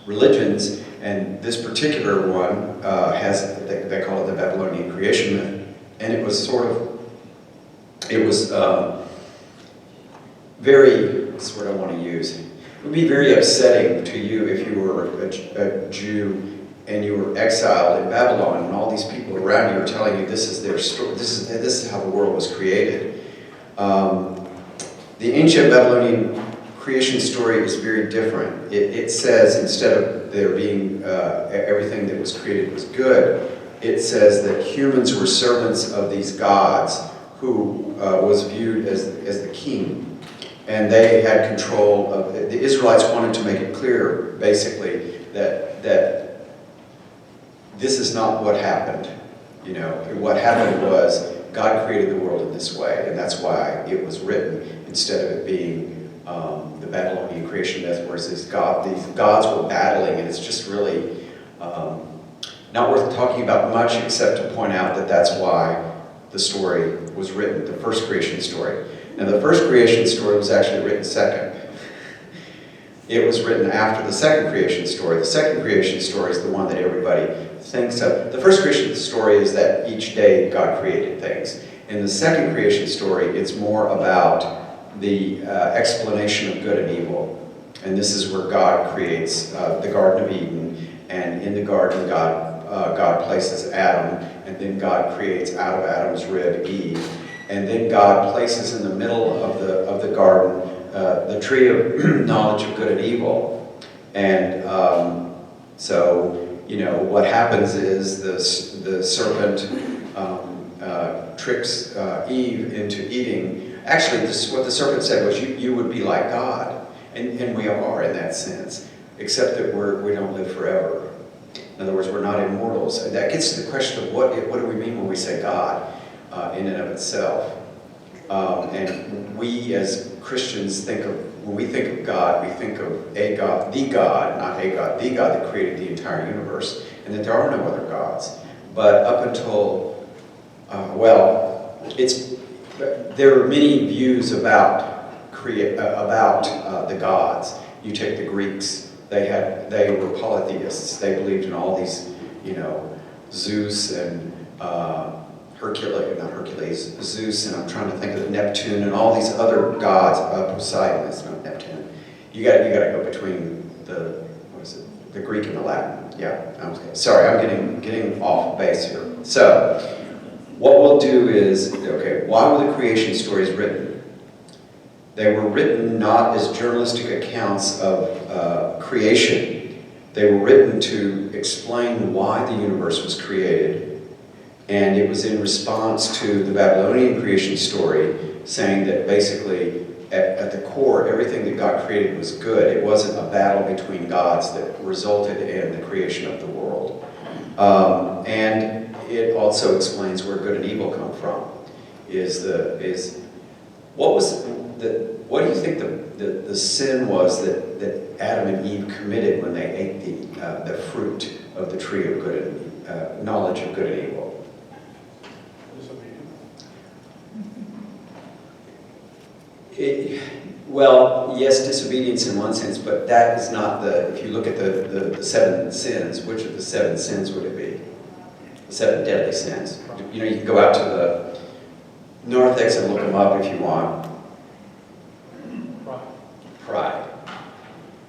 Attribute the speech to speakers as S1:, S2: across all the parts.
S1: religions, and this particular one has, they call it the Babylonian creation myth, and it was very, what's the word I want to use? It would be very upsetting to you if you were a Jew and you were exiled in Babylon, and all these people around you are telling you this is their story, this is how the world was created. The ancient Babylonian creation story is very different. It says, instead of there being everything that was created was good, it says that humans were servants of these gods who was viewed as the king. And they had control of, the Israelites wanted to make it clear, basically, that this is not what happened. You know, what happened was God created the world in this way, and that's why it was written, instead of it being the Babylonian creation myth, whereas these gods were battling, and it's just really not worth talking about much, except to point out that that's why the story was written, the first creation story. Now, the first creation story was actually written second. It was written after the second creation story. The second creation story is the one that everybody thinks of. The first creation story is that each day God created things. In the second creation story, it's more about the explanation of good and evil. And this is where God creates the Garden of Eden, and in the garden God places Adam, and then God creates out of Adam's rib Eve. And then God places in the middle of the garden the tree of knowledge of good and evil. And so, you know, what happens is the serpent tricks Eve into eating. Actually, what the serpent said was, you would be like God. And we are in that sense, except that we don't live forever. In other words, we're not immortals. And that gets to the question of what do we mean when we say God in and of itself. And we as Christians when we think of God, we think of a God, the God, not a God, the God that created the entire universe, and that there are no other gods. But up until, there are many views about the gods. You take the Greeks, they were polytheists. They believed in all these, Zeus and Zeus, and I'm trying to think of Neptune and all these other gods. Poseidon is not Neptune. You got to go between the Greek and the Latin. Yeah, okay. Sorry, I'm getting off base here. So, what we'll do is, why were the creation stories written? They were written not as journalistic accounts of creation. They were written to explain why the universe was created. And it was in response to the Babylonian creation story, saying that basically, at the core, everything that God created was good. It wasn't a battle between gods that resulted in the creation of the world. And it also explains where good and evil come from. What do you think the sin was that Adam and Eve committed when they ate the fruit of the tree of good and knowledge of good and evil? Yes, disobedience in one sense, but that is not if you look at the seven sins, which of the seven sins would it be? The seven deadly sins. You can go out to the narthex and look them up if you want. Pride.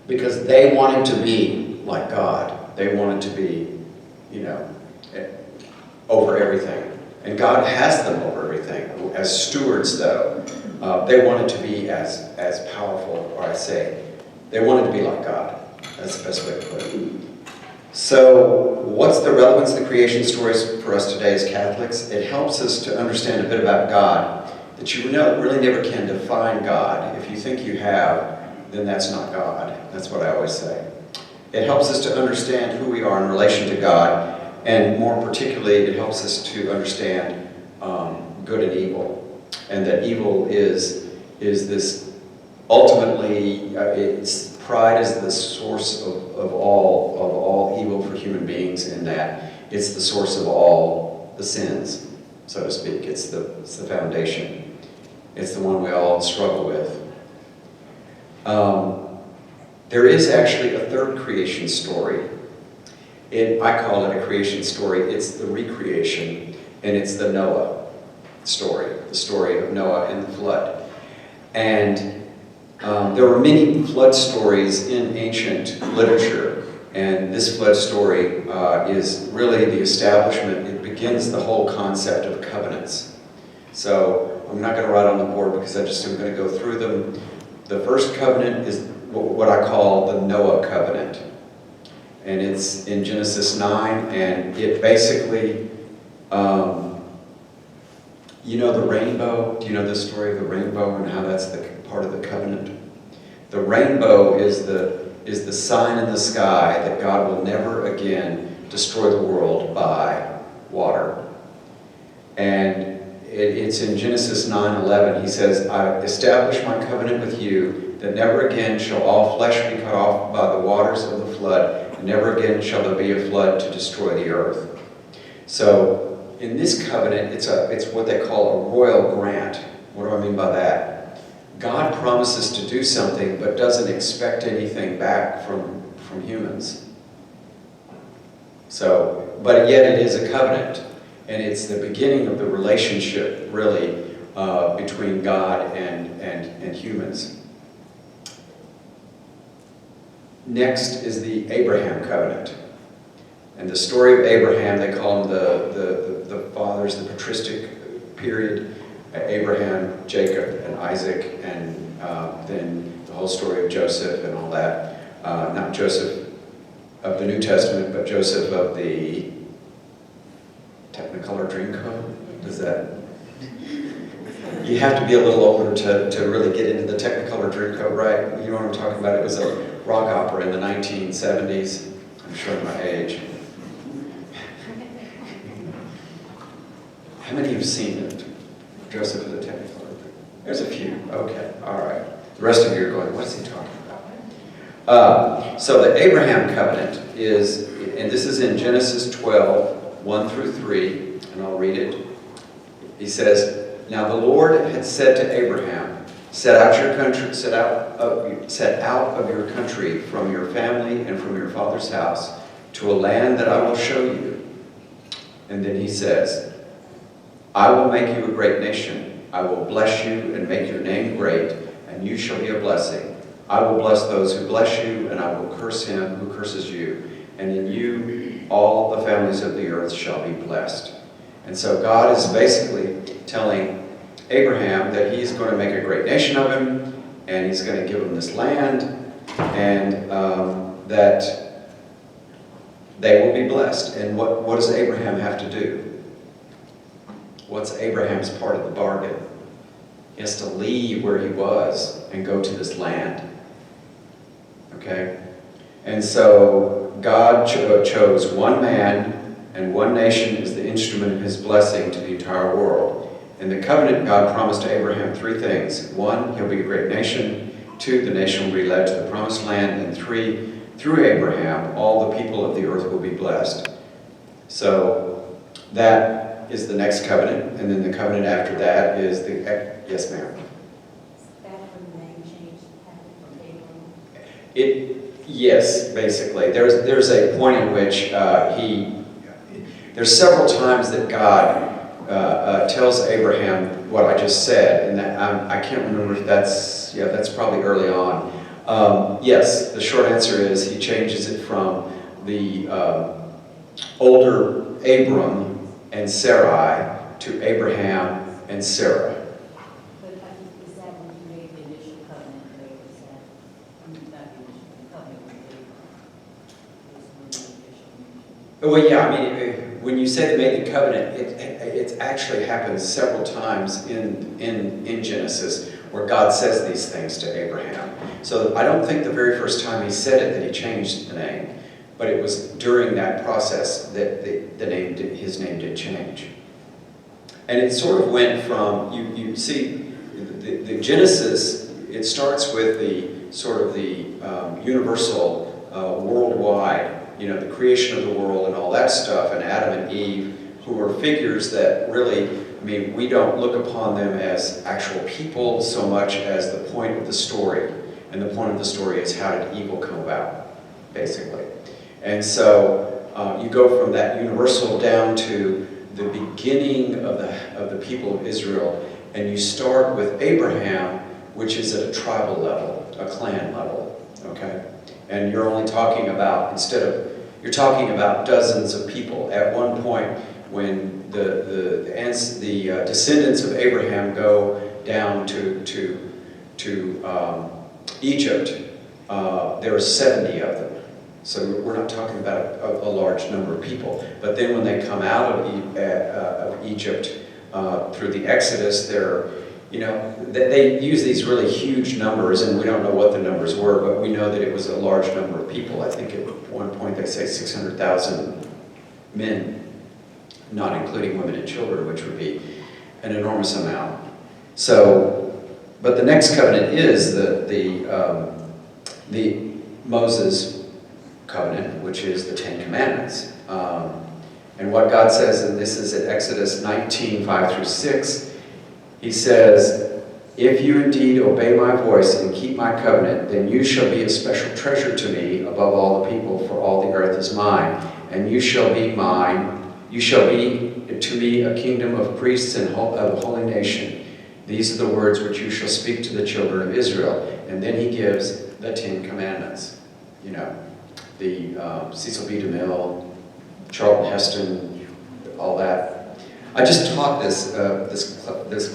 S1: Because they wanted to be like God. They wanted to be, over everything. And God has them over everything. As stewards, though, they wanted to be as powerful, or I say, they wanted to be like God. That's the best way to put it. So, what's the relevance of the creation stories for us today as Catholics? It helps us to understand a bit about God, that you really never can define God. If you think you have, then that's not God. That's what I always say. It helps us to understand who we are in relation to God, and more particularly, it helps us to understand good and evil, and that evil is this ultimately pride is the source of all evil for human beings, in that it's the source of all the sins, so to speak. It's the foundation. It's the one we all struggle with. There is actually a third creation story. I call it a creation story. It's the recreation, and it's the Noah story, the story of Noah and the flood. And there were many flood stories in ancient literature, and this flood story is really the establishment. It begins the whole concept of covenants. So I'm not going to write on the board because I just am going to go through them. The first covenant is what I call the Noah covenant. And it's in Genesis 9, and it basically, you know the rainbow? Do you know the story of the rainbow and how that's the part of the covenant? The rainbow is the sign in the sky that God will never again destroy the world by water. And it's in Genesis 9:11. He says, I establish my covenant with you, that never again shall all flesh be cut off by the waters of the flood, and never again shall there be a flood to destroy the earth. So in this covenant, it's what they call a royal grant. What do I mean by that? God promises to do something, but doesn't expect anything back from humans. So, but yet it is a covenant, and it's the beginning of the relationship, really, between God and humans. Next is the Abraham covenant. And the story of Abraham, they call him the fathers, the patristic period. Abraham, Jacob, and Isaac, and then the whole story of Joseph and all that. Not Joseph of the New Testament, but Joseph of the Technicolor Dreamcoat. Does that? You have to be a little older to really get into the Technicolor Dreamcoat, right? You know what I'm talking about? It was a rock opera in the 1970s. I'm showing my age. How many have seen it? Joseph of the Technicolor. There's a few. Okay, all right. The rest of you are going, what's he talking about? So the Abraham covenant is, and this is in Genesis 12, 1 through 3, and I'll read it. He says, now the Lord had said to Abraham, set out of your country, from your family and from your father's house, to a land that I will show you. And then he says, I will make you a great nation. I will bless you and make your name great, and you shall be a blessing. I will bless those who bless you, and I will curse him who curses you. And in you all the families of the earth shall be blessed. And so God is basically telling Abraham that he's going to make a great nation of him, and he's going to give him this land, and that they will be blessed. And what does Abraham have to do? What's Abraham's part of the bargain? He has to leave where he was and go to this land. Okay? And so God chose one man and one nation as the instrument of his blessing to the entire world. In the covenant, God promised to Abraham three things. One, he'll be a great nation. Two, the nation will be led to the promised land. And three, through Abraham, all the people of the earth will be blessed. So that is the next covenant, and then the covenant after that is the, yes ma'am?
S2: That when the name change happened from Abram?
S1: Yes, basically. There's a point in which there's several times that God tells Abraham what I just said, and that I can't remember if that's probably early on. Yes, the short answer is he changes it from the older Abram and Sarai to Abraham and Sarah.
S2: But is that when you made the initial covenant, or was that, not the initial covenant with Abram?
S1: Well, yeah, I mean, when you say they made the covenant, it actually happens several times in Genesis where God says these things to Abraham. So I don't think the very first time he said it that he changed the name. But it was during that process that his name did change. And it sort of went from, you see, the Genesis, it starts with the sort of the universal, worldwide, the creation of the world and all that stuff, and Adam and Eve, who are figures that really, we don't look upon them as actual people so much as the point of the story. And the point of the story is, how did evil come about, basically. And so you go from that universal down to the beginning of the people of Israel, and you start with Abraham, which is at a tribal level, a clan level, okay? And you're only talking about, you're talking about dozens of people. At one point, when the descendants of Abraham go down to Egypt, there are 70 of them. So we're not talking about a large number of people. But then when they come out of Egypt through the Exodus, they use these really huge numbers, and we don't know what the numbers were, but we know that it was a large number of people. I think at one point they say 600,000 men, not including women and children, which would be an enormous amount. So, but the next covenant is the Moses covenant, which is the Ten Commandments. And what God says, and this is at Exodus 19, 5 through 6, he says, "If you indeed obey my voice and keep my covenant, then you shall be a special treasure to me above all the people, for all the earth is mine. And you shall be mine. You shall be to me a kingdom of priests and of a holy nation. These are the words which you shall speak to the children of Israel." And then he gives the Ten Commandments. The Cecil B. DeMille, Charlton Heston, all that. I just taught this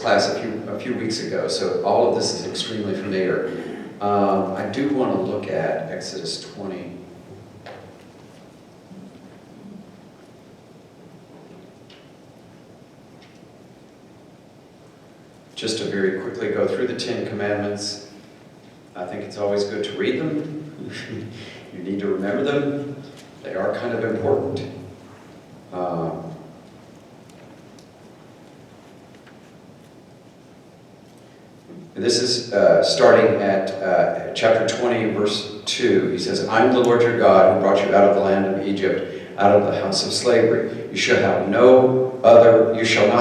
S1: class a few weeks ago, so all of this is extremely familiar. I do want to look at Exodus 20. Just to very quickly go through the Ten Commandments. I think it's always good to read them. You need to remember them. They are kind of important. This is starting at chapter 20, verse 2. He says, "I'm the Lord your God who brought you out of the land of Egypt, out of the house of slavery. You shall not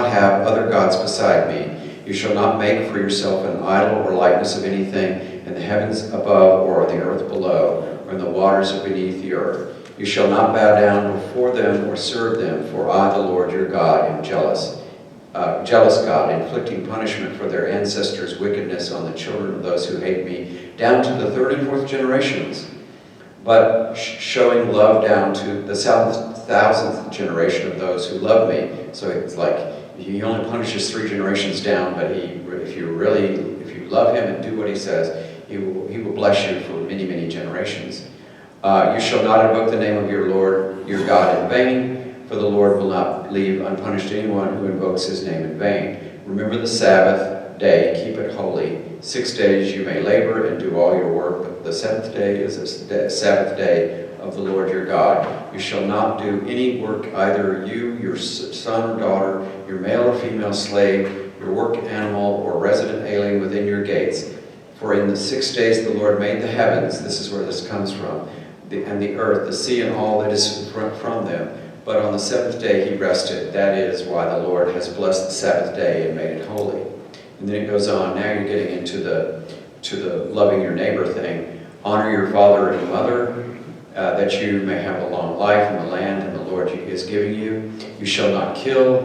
S1: have other gods beside me. You shall not make for yourself an idol or likeness of anything in the heavens above or the earth below, or in the waters beneath the earth. You shall not bow down before them or serve them, for I, the Lord your God, am jealous God, inflicting punishment for their ancestors' wickedness on the children of those who hate me, down to the third and fourth generations, but showing love down to the thousandth generation of those who love me." So it's like he only punishes 3 generations down, but if you love him and do what he says, he will bless you for many, many generations. "You shall not invoke the name of your Lord your God in vain, for the Lord will not leave unpunished anyone who invokes his name in vain. Remember the Sabbath day, keep it holy. 6 days you may labor and do all your work, but the 7th day is the Sabbath day of the Lord your God. You shall not do any work, either you, your son or daughter, your male or female slave, your work animal, or resident alien within your gates. For in the 6 days the Lord made the heavens," this is where this comes from, "and the earth, the sea, and all that is from them. But on the 7th day he rested. That is why the Lord has blessed the Sabbath day and made it holy." And then it goes on. Now you're getting into the loving your neighbor thing. "Honor your father and mother, that you may have a long life in the land and the Lord is giving you. You shall not kill.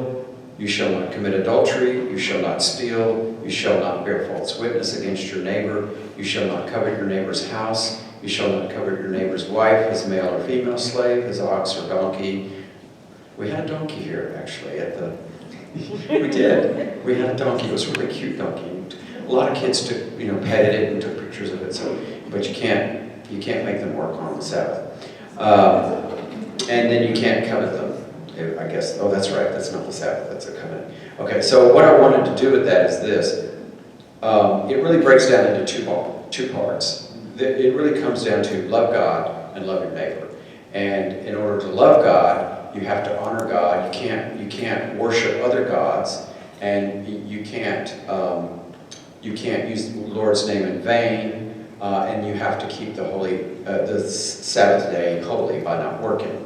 S1: You shall not commit adultery. You shall not steal. You shall not bear false witness against your neighbor. You shall not covet your neighbor's house. You shall not covet your neighbor's wife, his male or female slave, his ox or donkey." We had a donkey here, actually, we did. We had a donkey. It was a really cute donkey. A lot of kids petted it and took pictures of it. So, but you can't make them work on the Sabbath. And then you can't covet them, I guess. Oh, that's right. That's not the Sabbath. That's a covenant. Okay, so what I wanted to do with that is this. It really breaks down into two parts. It really comes down to love God and love your neighbor. And in order to love God, you have to honor God. You can't worship other gods, and you can't use the Lord's name in vain. And you have to keep the Sabbath day holy by not working.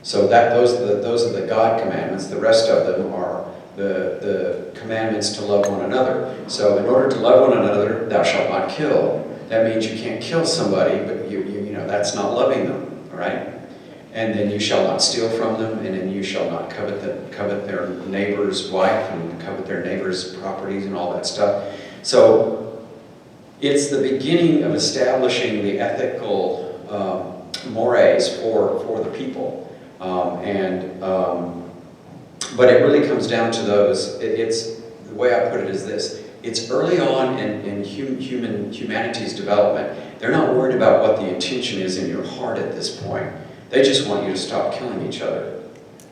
S1: So those are the God commandments. The rest of them are the commandments to love one another. So in order to love one another, thou shalt not kill. that means you can't kill somebody, but you know, that's not loving them, all right? And then you shall not steal from them, and then you shall not covet their neighbor's wife and covet their neighbor's properties and all that stuff. So it's the beginning of establishing the ethical mores for the people. But it really comes down to those. It's the way I put it is this: it's early on in humanity's development. They're not worried about what the intention is in your heart at this point. They just want you to stop killing each other,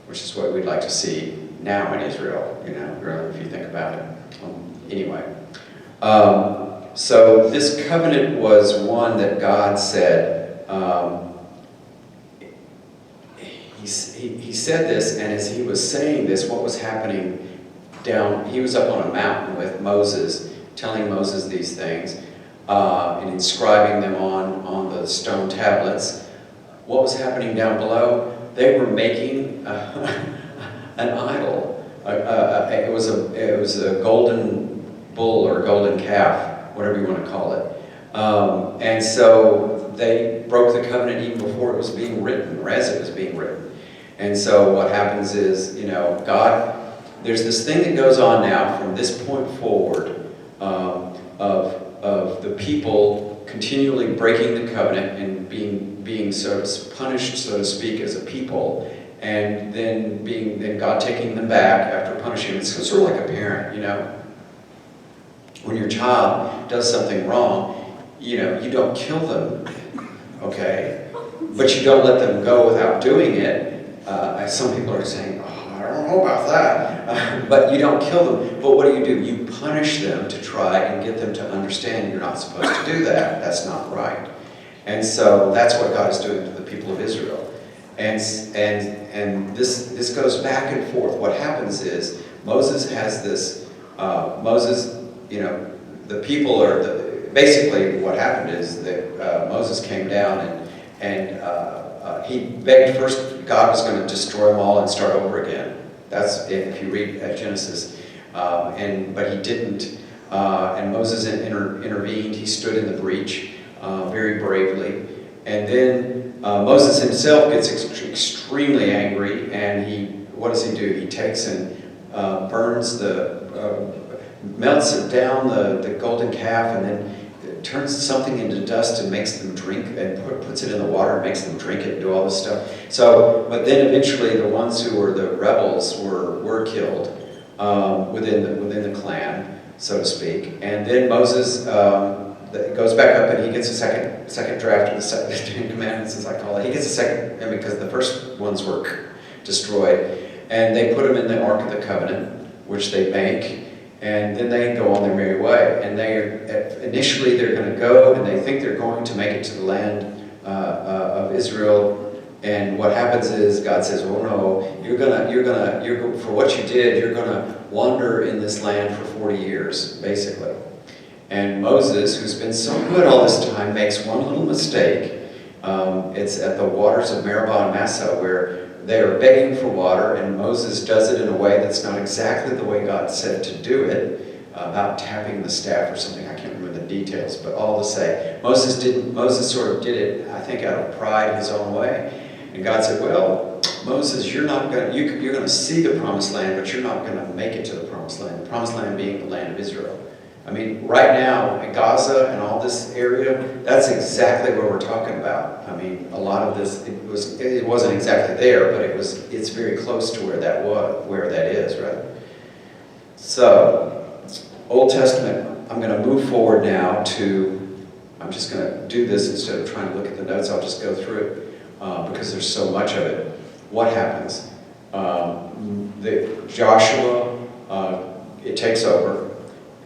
S1: which is what we'd like to see now in Israel. You know, really, if you think about it. Anyway, so this covenant was one that God said. He said this, and as he was saying this, what was happening down, he was up on a mountain with Moses, telling Moses these things, and inscribing them on the stone tablets. What was happening down below? They were making an idol. It was a golden bull or golden calf, whatever you want to call it. And so they broke the covenant even before it was being written, or as it was being written. And so what happens is, you know, God, there's this thing that goes on now from this point forward of the people continually breaking the covenant and being sort of punished, so to speak, as a people, and then God taking them back after punishing them. It's sort of like a parent, you know. When your child does something wrong, you know, you don't kill them, okay? But you don't let them go without doing it. Some people are saying, oh, I don't know about that. But you don't kill them. But what do? You punish them to try and get them to understand you're not supposed to do that. That's not right. And so that's what God is doing to the people of Israel. And this goes back and forth. What happens is Moses has this, you know, the people are, basically what happened is that Moses came down and he begged first God was going to destroy them all and start over again. That's if you read Genesis. But he didn't. And Moses intervened. He stood in the breach very bravely. And then Moses himself gets extremely angry, and what does he do? He takes and burns melts it down, the golden calf, and then turns something into dust and makes them drink, and puts it in the water and makes them drink it and do all this stuff. So, but then eventually the ones who were the rebels were killed within the clan, so to speak. And then Moses goes back up and he gets a second draft of the Ten Commandments, as I call it. He gets a second, and because the first ones were destroyed, and they put them in the Ark of the Covenant, which they make. And then they go on their merry way. And initially they're going to go, and they think they're going to make it to the land of Israel. And what happens is God says, "Oh no, you're for what you did, you're going to wander in this land for 40 years, basically." And Moses, who's been so good all this time, makes one little mistake. It's at the waters of Meribah and Massah, where they are begging for water, and Moses does it in a way that's not exactly the way God said to do it, about tapping the staff or something. I can't remember the details, but all to say, Moses sort of did it, I think, out of pride, his own way. And God said, "Well, Moses, you're going to see the promised land, but you're not going to make it to the promised land. The promised land being the land of Israel." I mean, right now, in Gaza and all this area, that's exactly what we're talking about. I mean, a lot of this, it wasn't exactly there, but it's very close to where that is, right? So, Old Testament, I'm going to move forward now I'm just going to do this instead of trying to look at the notes. I'll just go through it because there's so much of it. What happens? Joshua, it takes over.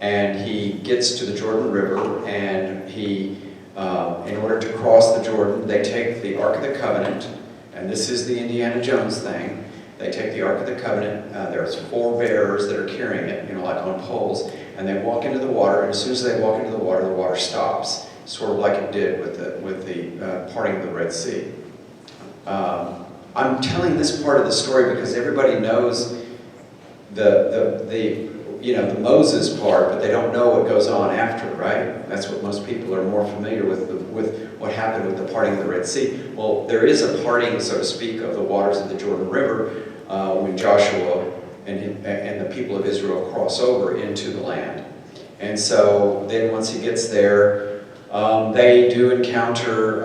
S1: And he gets to the Jordan River, and in order to cross the Jordan, they take the Ark of the Covenant, and this is the Indiana Jones thing. They take the Ark of the Covenant, there's 4 bearers that are carrying it, you know, like on poles, and they walk into the water, and as soon as they walk into the water stops, sort of like it did with the parting of the Red Sea. I'm telling this part of the story because everybody knows the Moses part, but they don't know what goes on after, right? That's what most people are more familiar with what happened with the parting of the Red Sea. Well, there is a parting, so to speak, of the waters of the Jordan River when Joshua and the people of Israel cross over into the land. And so then once he gets there, they do encounter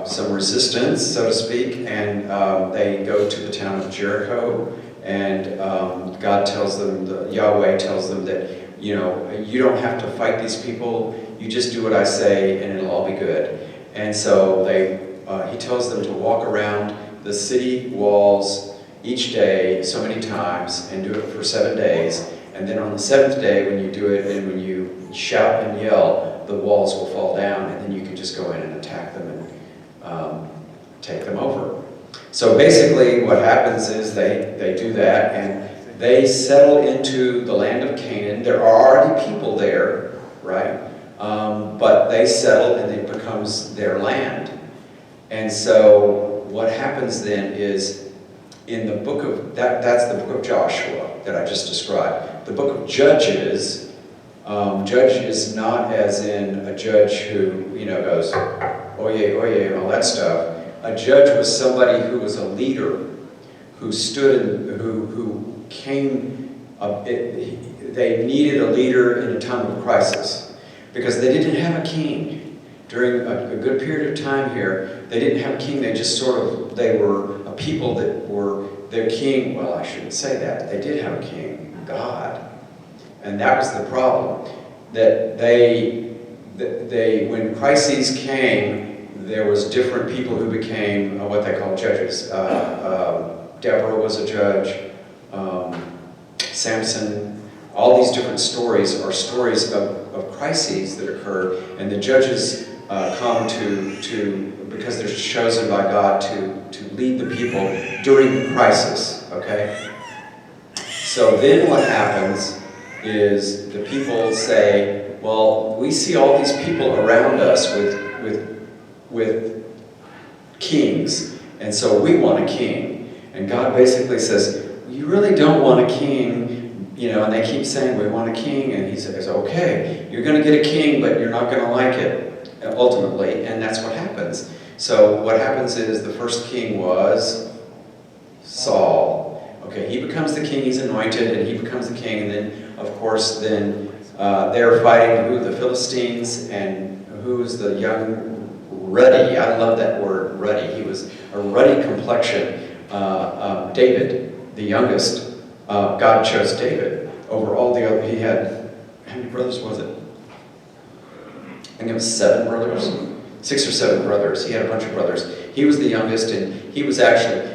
S1: some resistance, so to speak, and they go to the town of Jericho, and God tells them, Yahweh tells them that, you don't have to fight these people, you just do what I say and it'll all be good. And so he tells them to walk around the city walls each day so many times and do it for 7 days. And then on the 7th day, when you do it and when you shout and yell, the walls will fall down, and then you can just go in and attack them and take them over. So basically what happens is they do that, and they settle into the land of Canaan. There are already people there, right? But they settle and it becomes their land. And so what happens then is in the book of, that's the book of Joshua that I just described. The book of Judges, judge is not as in a judge who, goes, oye, oye, and all that stuff. A judge was somebody who was a leader, who stood and who came, they needed a leader in a time of crisis because they didn't have a king. During a good period of time here, they didn't have a king, they were a people that were, their king, well, I shouldn't say that, they did have a king, God. And that was the problem, that when crises came, there was different people who became what they call judges. Deborah was a judge, Samson, all these different stories are stories of crises that occur, and the judges come to because they're chosen by God to lead the people during the crisis, okay? So then what happens is the people say, well, we see all these people around us with kings, and so we want a king. And God basically says, you really don't want a king, and they keep saying, we want a king, and he says, okay, you're going to get a king, but you're not going to like it, ultimately, and that's what happens. So what happens is the first king was Saul. Okay, he becomes the king, he's anointed, and he becomes the king, and then, of course, they're fighting who? The Philistines, and who's the young, ruddy, I love that word, ruddy. He was a ruddy complexion. David, the youngest, God chose David over all the other. He had, how many brothers was it? I think it was 7 brothers, 6 or 7 brothers. He had a bunch of brothers. He was the youngest, and he was actually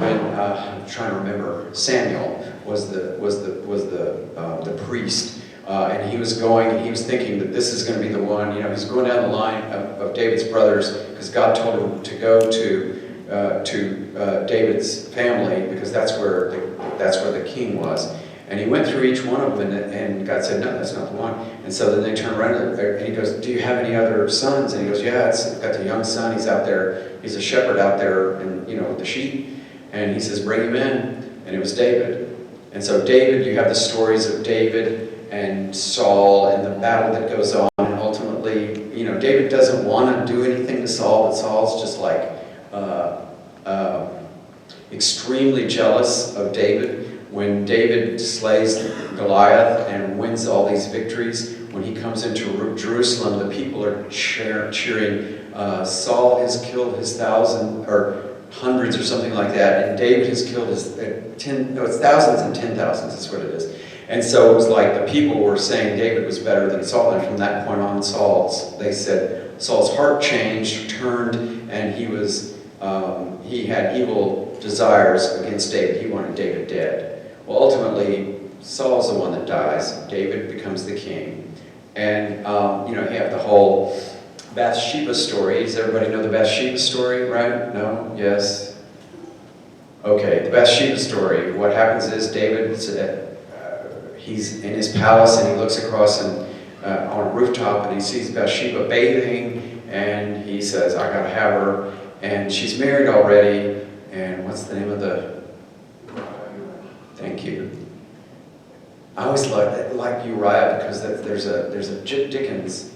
S1: I'm trying to remember. Samuel was the priest, and he was thinking that this is going to be the one. He's going down the line of David's brothers because God told him to go to David's family because that's where the king was. And he went through each one of them, and God said, no, that's not the one. And so then they turn around, and he goes, do you have any other sons? And he goes, yeah, I've got the young son. He's out there. He's a shepherd out there, and with the sheep. And he says, bring him in. And it was David. And so David, you have the stories of David and Saul and the battle that goes on. And ultimately, David doesn't want to do anything to Saul, but Saul's just like extremely jealous of David. When David slays Goliath and wins all these victories, when he comes into Jerusalem, the people are cheering, Saul has killed his 1,000 or hundreds or something like that, and David has killed his it's thousands and 10,000s, that's what it is. And so it was like the people were saying David was better than Saul, and from that point on, they said Saul's heart changed, turned, and he had evil desires against David. He wanted David dead. Well, ultimately, Saul's the one that dies. David becomes the king. And, you have the whole Bathsheba story. Does everybody know the Bathsheba story, right? No? Yes? Okay, the Bathsheba story. What happens is David, he's in his palace, and he looks across on a rooftop, and he sees Bathsheba bathing, and he says, I gotta have her. And she's married already, and what's the name of the... Thank you. I always like Uriah because there's a Dickens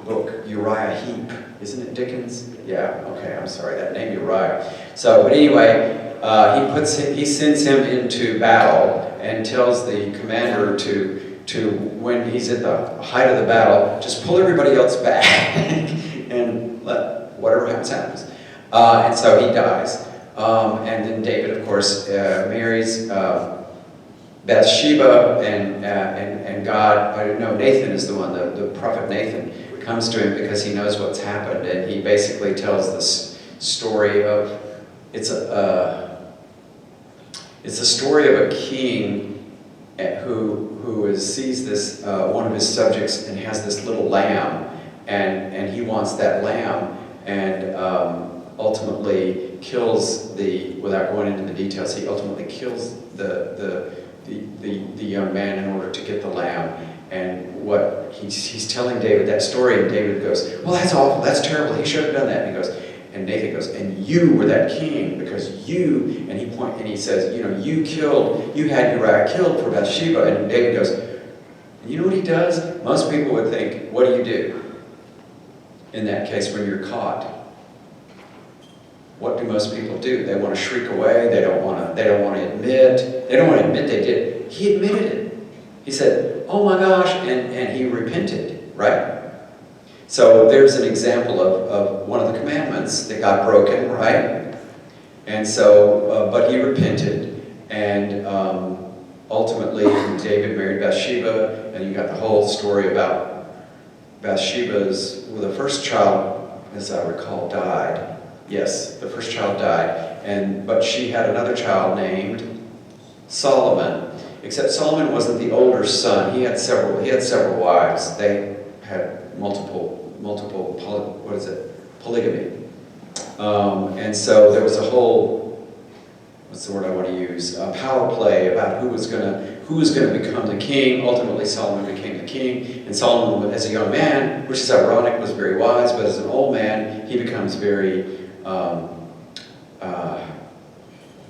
S1: book, Uriah Heep. Isn't it Dickens? Yeah, okay, I'm sorry, that name Uriah. So, but anyway, he sends him into battle and tells the commander to when he's at the height of the battle, just pull everybody else back and let whatever happens. And so he dies. And then David, of course, marries Bathsheba, and God, no, Nathan is the one, the prophet Nathan comes to him because he knows what's happened, and he basically tells this story of, it's a story of a king who sees this, one of his subjects, and has this little lamb, and he wants that lamb, and ultimately kills without going into the details, he ultimately kills the young man in order to get the lamb. And what he's telling David that story, and David goes, well, that's awful, that's terrible, he should have done that. And Nathan goes, and you were that king, because you, and he says, you had Uriah killed for Bathsheba. And David goes, you know what he does? Most people would think, what do you do in that case when you're caught? What do most people do? They want to shriek away. They don't want to admit they did. He admitted it. He said, oh my gosh, and he repented, right? So there's an example of one of the commandments that got broken, right? And so, but he repented, and ultimately David married Bathsheba, and you got the whole story about Bathsheba's, well, the first child, as I recall, died. Yes, the first child died, but she had another child named Solomon. Except Solomon wasn't the older son. He had several wives. They had polygamy. And so there was a whole, what's the word I want to use? Power play about who was going to become the king. Ultimately, Solomon became the king, and Solomon, as a young man, which is ironic, was very wise, but as an old man, he becomes very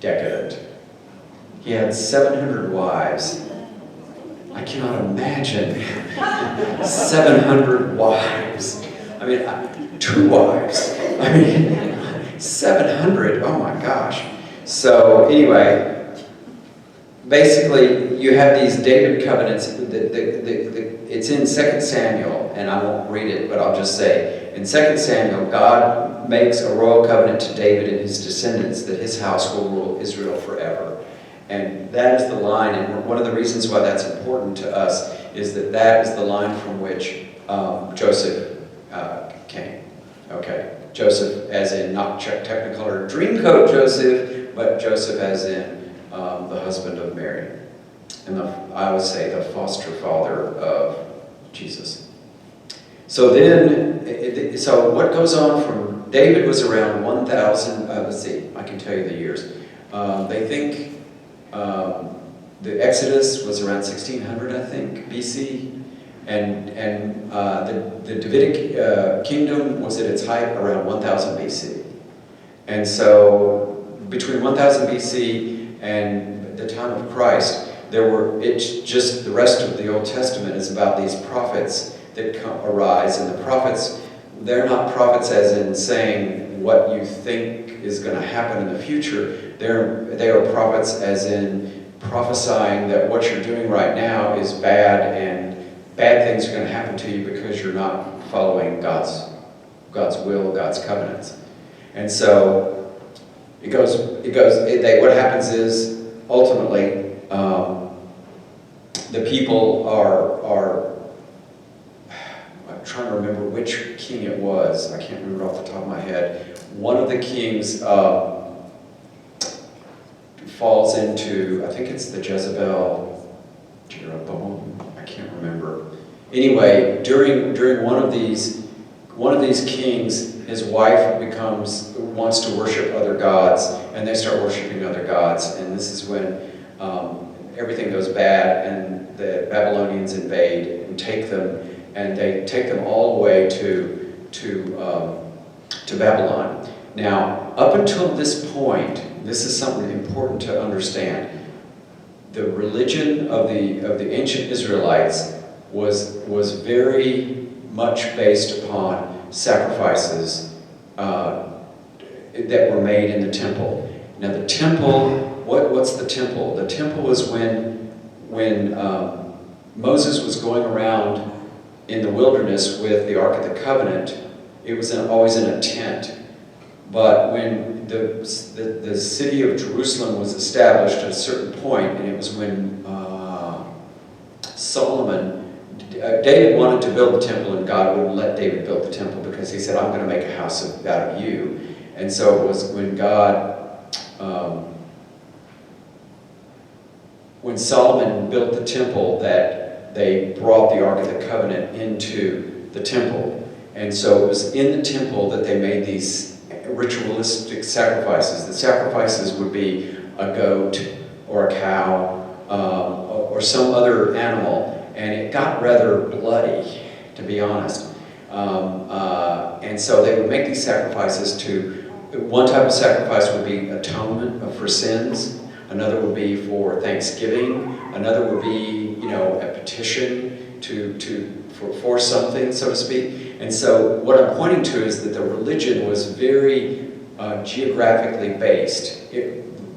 S1: decadent. He had 700 wives. I cannot imagine 700 wives. I mean, 2 wives. I mean, 700, oh my gosh. So anyway, basically you have these David covenants. It's in 2 Samuel, and I won't read it, but I'll just say, in 2 Samuel, God makes a royal covenant to David and his descendants that his house will rule Israel forever. And that is the line, and one of the reasons why that's important to us is that is the line from which Joseph came. Okay, Joseph as in not Technicolor Dreamcoat Joseph, but Joseph as in the husband of Mary, and I would say the foster father of Jesus. So then, so what goes on from David was around 1,000. Let's see, I can tell you the years. They think. The Exodus was around 1600, I think, BC, and the Davidic kingdom was at its height around 1000 BC. And so between 1000 BC and the time of Christ, it's just the rest of the Old Testament is about these prophets that arise, and the prophets, they're not prophets as in saying what you think is going to happen in the future. They are prophets as in prophesying that what you're doing right now is bad, and bad things are going to happen to you because you're not following God's will, God's covenants. And so what happens is ultimately the people are I'm trying to remember which king it was. I can't remember off the top of my head. One of the kings falls into, I think it's the Jeroboam, I can't remember. Anyway, during one of these kings, his wife wants to worship other gods, and they start worshiping other gods, and this is when everything goes bad, and the Babylonians invade and take them, and they take them all the way to Babylon. Now, up until this point, this is something important to understand. the religion of the ancient Israelites was very much based upon sacrifices that were made in the temple. Now the temple, what's the temple? The temple was when Moses was going around in the wilderness with the Ark of the Covenant. It was always in a tent. But when the city of Jerusalem was established at a certain point, and it was when David wanted to build the temple, and God wouldn't let David build the temple because he said, I'm going to make a house out of you. And so it was when when Solomon built the temple that they brought the Ark of the Covenant into the temple. And so it was in the temple that they made these ritualistic sacrifices. The sacrifices would be a goat or a cow or some other animal, and it got rather bloody, to be honest. And so they would make these sacrifices one type of sacrifice would be atonement for sins, another would be for thanksgiving, another would be, a petition for something, so to speak. And so what I'm pointing to is that the religion was very geographically based.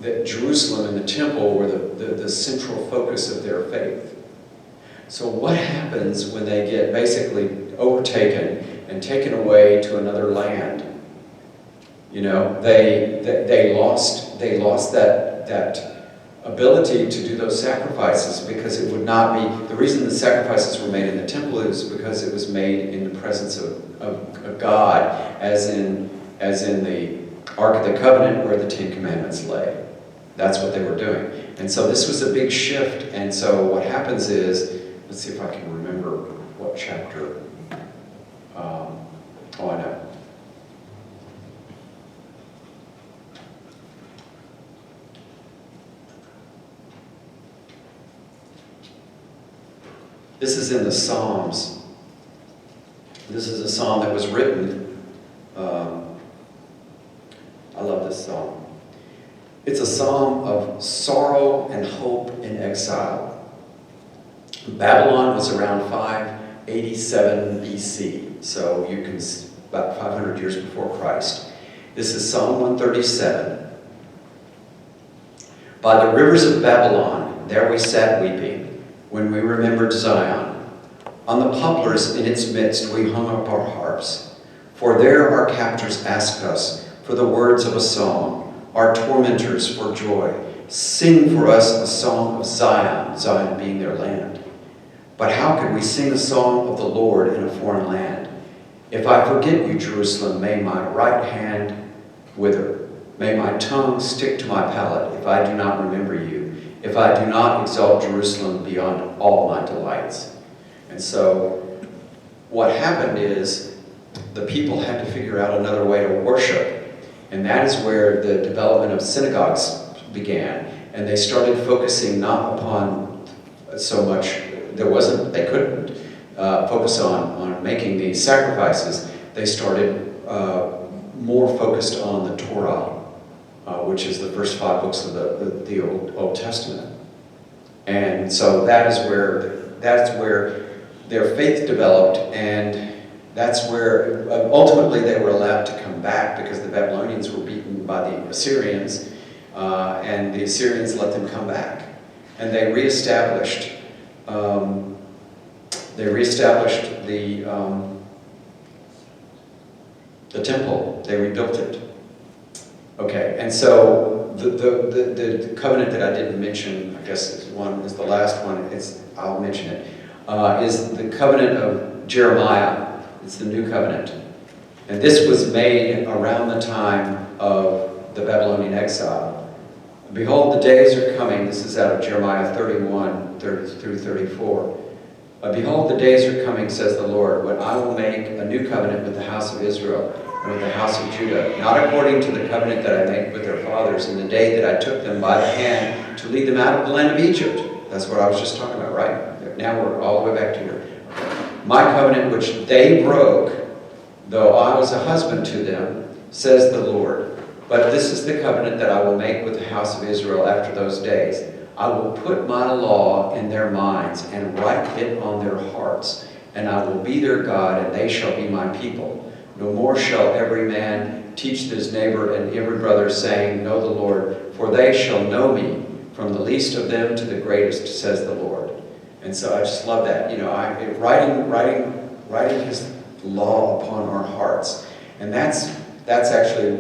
S1: That Jerusalem and the temple were the central focus of their faith. So what happens when they get basically overtaken and taken away to another land? They lost that ability to do those sacrifices, because it would not be, the reason the sacrifices were made in the temple is because it was made in the presence of God, as in the Ark of the Covenant where the Ten Commandments lay. That's what they were doing. And so this was a big shift. And so what happens is, let's see if I can remember what chapter. I know. This is in the Psalms. This is a psalm that was written. I love this psalm. It's a psalm of sorrow and hope in exile. Babylon was around 587 BC, so you can, about 500 years before Christ. This is Psalm 137. By the rivers of Babylon, there we sat weeping, when we remembered Zion. On the poplars in its midst we hung up our harps. For there our captors asked us for the words of a song, our tormentors for joy. Sing for us a song of Zion, Zion being their land. But how could we sing a song of the Lord in a foreign land? If I forget you, Jerusalem, may my right hand wither. May my tongue stick to my palate if I do not remember you, if I do not exalt Jerusalem beyond all my delights. And so what happened is the people had to figure out another way to worship. And that is where the development of synagogues began. And they started focusing not upon so much, they couldn't focus on making these sacrifices. They started more focused on the Torah, which is the first 5 books of the Old Testament. And so that's where their faith developed, and that's where ultimately they were allowed to come back, because the Babylonians were beaten by the Assyrians, and the Assyrians let them come back. And they reestablished the temple. They rebuilt it. Okay, and so the covenant that I didn't mention, I guess is the last one. I'll mention it. Is the covenant of Jeremiah. It's the new covenant, and this was made around the time of the Babylonian exile. Behold, the days are coming. This is out of Jeremiah 31, 30 through 34. Behold, the days are coming, says the Lord, when I will make a new covenant with the house of Israel and with the house of Judah, not according to the covenant that I made with their fathers in the day that I took them by the hand to lead them out of the land of Egypt. That's what I was just talking about, right? Now we're all the way back to here. My covenant which they broke, though I was a husband to them, says the Lord. But this is the covenant that I will make with the house of Israel after those days.
S3: I will put my law in their minds and write it on their hearts, and I will be their God, and they shall be my people. No more shall every man teach his neighbor and every brother, saying, Know the Lord, for they shall know me, from the least of them to the greatest, says the Lord. And so I just love that. Writing his law upon our hearts. And that's actually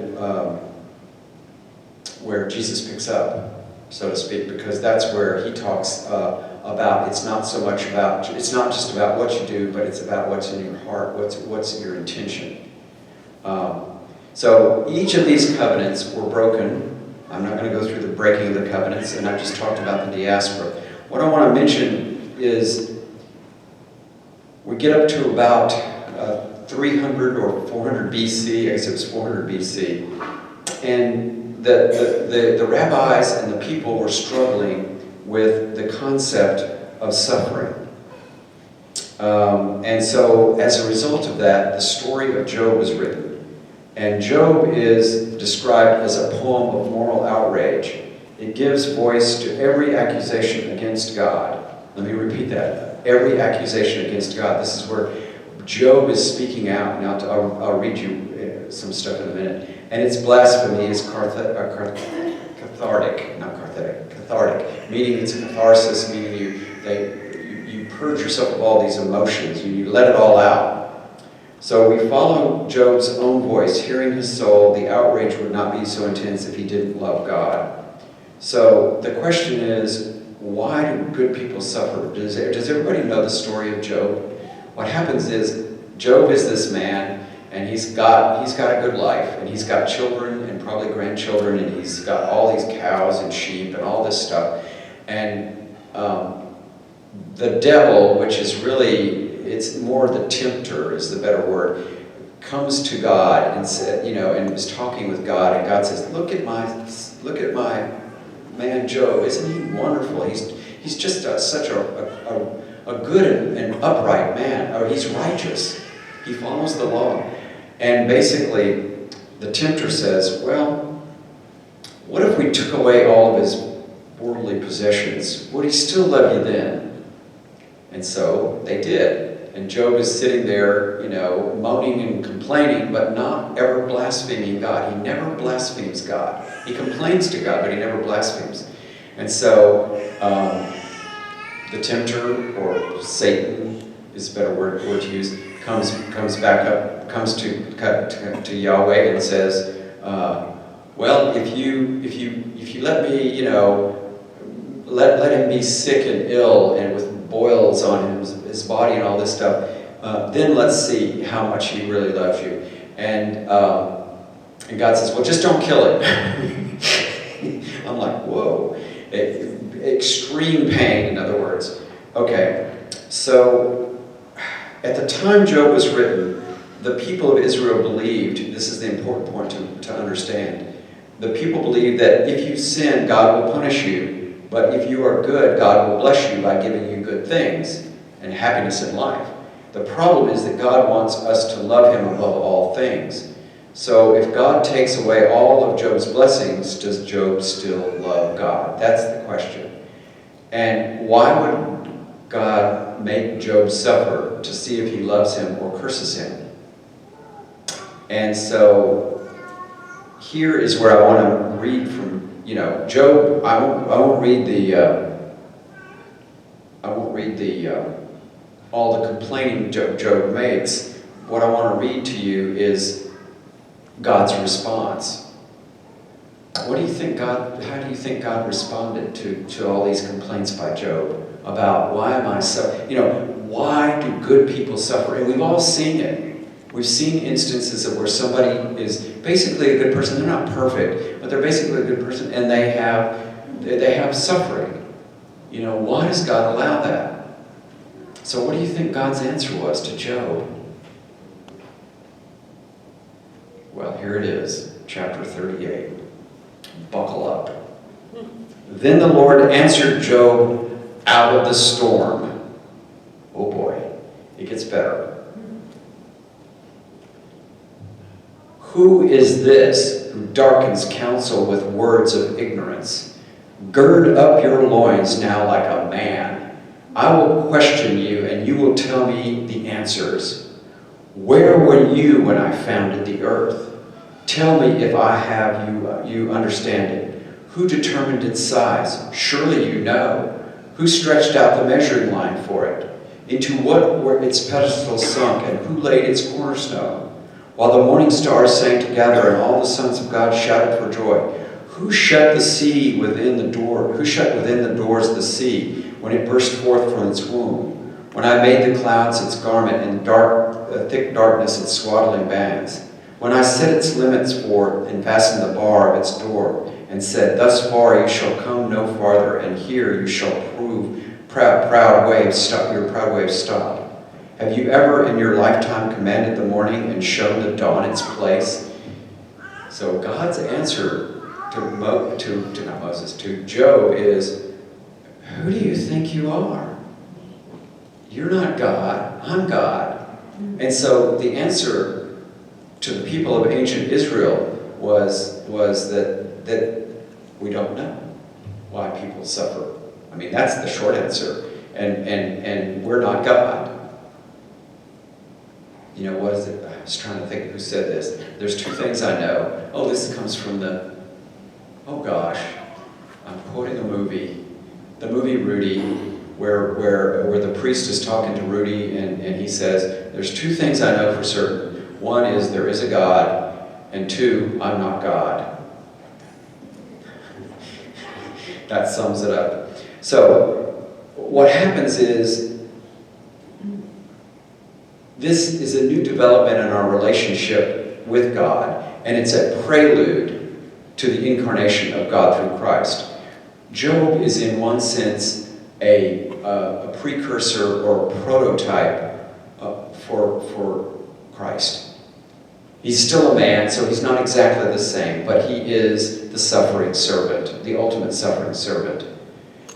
S3: where Jesus picks up, so to speak, because that's where he talks about it's not just about what you do, but it's about what's in your heart, what's your intention. So each of these covenants were broken. I'm not going to go through the breaking of the covenants, and I've just talked about the diaspora. What I want to mention is we get up to about 300 or 400 BC, I guess it was 400 BC, and the rabbis and the people were struggling with the concept of suffering. And so as a result of that, the story of Job was written. And Job is described as a poem of moral outrage. It gives voice to every accusation against God. Let me repeat that. Every accusation against God. This is where Job is speaking out. Now, I'll read you some stuff in a minute. And its blasphemy is cathartic, meaning it's a catharsis, meaning you purge yourself of all these emotions. You let it all out. So we follow Job's own voice, hearing his soul. The outrage would not be so intense if he didn't love God. So the question is, why do good people suffer? Does everybody know the story of Job? What happens is, Job is this man, and he's got a good life, and he's got children and probably grandchildren, and he's got all these cows and sheep and all this stuff. And the devil, which is really, it's more the tempter is the better word, comes to God and said, and was talking with God, and God says, look at my man Job, isn't he wonderful? He's just such a good and upright man. Or he's righteous. He follows the law. And basically, the tempter says, well, what if we took away all of his worldly possessions? Would he still love you then? And so they did. And Job is sitting there, moaning and complaining, but not ever blaspheming God. He never blasphemes God. He complains to God, but he never blasphemes. And so the tempter, or Satan is a better word to use, comes back up, comes to Yahweh and says, well, if you let me, let him be sick and ill and with boils on his body and all this stuff, then let's see how much he really loves you. And God says, well, just don't kill it. I'm like, whoa. Extreme pain, in other words. Okay, so at the time Job was written, the people of Israel believed, this is the important point to understand, the people believed that if you sin, God will punish you. But if you are good, God will bless you by giving you good things and happiness in life. The problem is that God wants us to love him above all things. So if God takes away all of Job's blessings, does Job still love God? That's the question. And why would God make Job suffer to see if he loves him or curses him? And so here is where I want to read from Job. I won't read all the complaining Job makes. What I want to read to you is God's response. How do you think God responded to all these complaints by Job about why am I suffering? Why do good people suffer? And we've all seen it. We've seen instances of where somebody is basically a good person. They're not perfect, but they're basically a good person, and they have suffering. Why does God allow that? So what do you think God's answer was to Job? Well, here it is, chapter 38. Buckle up. Then the Lord answered Job out of the storm. Oh boy, it gets better. Who is this who darkens counsel with words of ignorance? Gird up your loins now like a man. I will question you, and you will tell me the answers. Where were you when I founded the earth? Tell me if I have you understand it. Who determined its size? Surely you know. Who stretched out the measuring line for it? Into what were its pedestals sunk, and who laid its cornerstone? While the morning stars sang together, and all the sons of God shouted for joy. Who shut the sea within the door? Who shut within the doors the sea when it burst forth from its womb? When I made the clouds its garment, and thick darkness its swaddling bands? When I set its limits forth and fastened the bar of its door, and said, thus far you shall come no farther, and here you shall prove proud waves stop. Your proud waves stop. Have you ever in your lifetime commanded the morning and shown the dawn its place? So God's answer to Job is, who do you think you are? You're not God, I'm God. And so the answer to the people of ancient Israel was that we don't know why people suffer. I mean, that's the short answer. And we're not God. You know, what is it? I was trying to think of who said this. There's two things I know. Oh, this comes from oh gosh, I'm quoting a movie, the movie Rudy, where the priest is talking to Rudy, and he says, there's two things I know for certain. One is there is a God, and two, I'm not God. That sums it up. So what happens is, this is a new development in our relationship with God, and it's a prelude to the incarnation of God through Christ. Job is in one sense a precursor or a prototype for Christ. He's still a man, so he's not exactly the same, but he is the suffering servant, the ultimate suffering servant.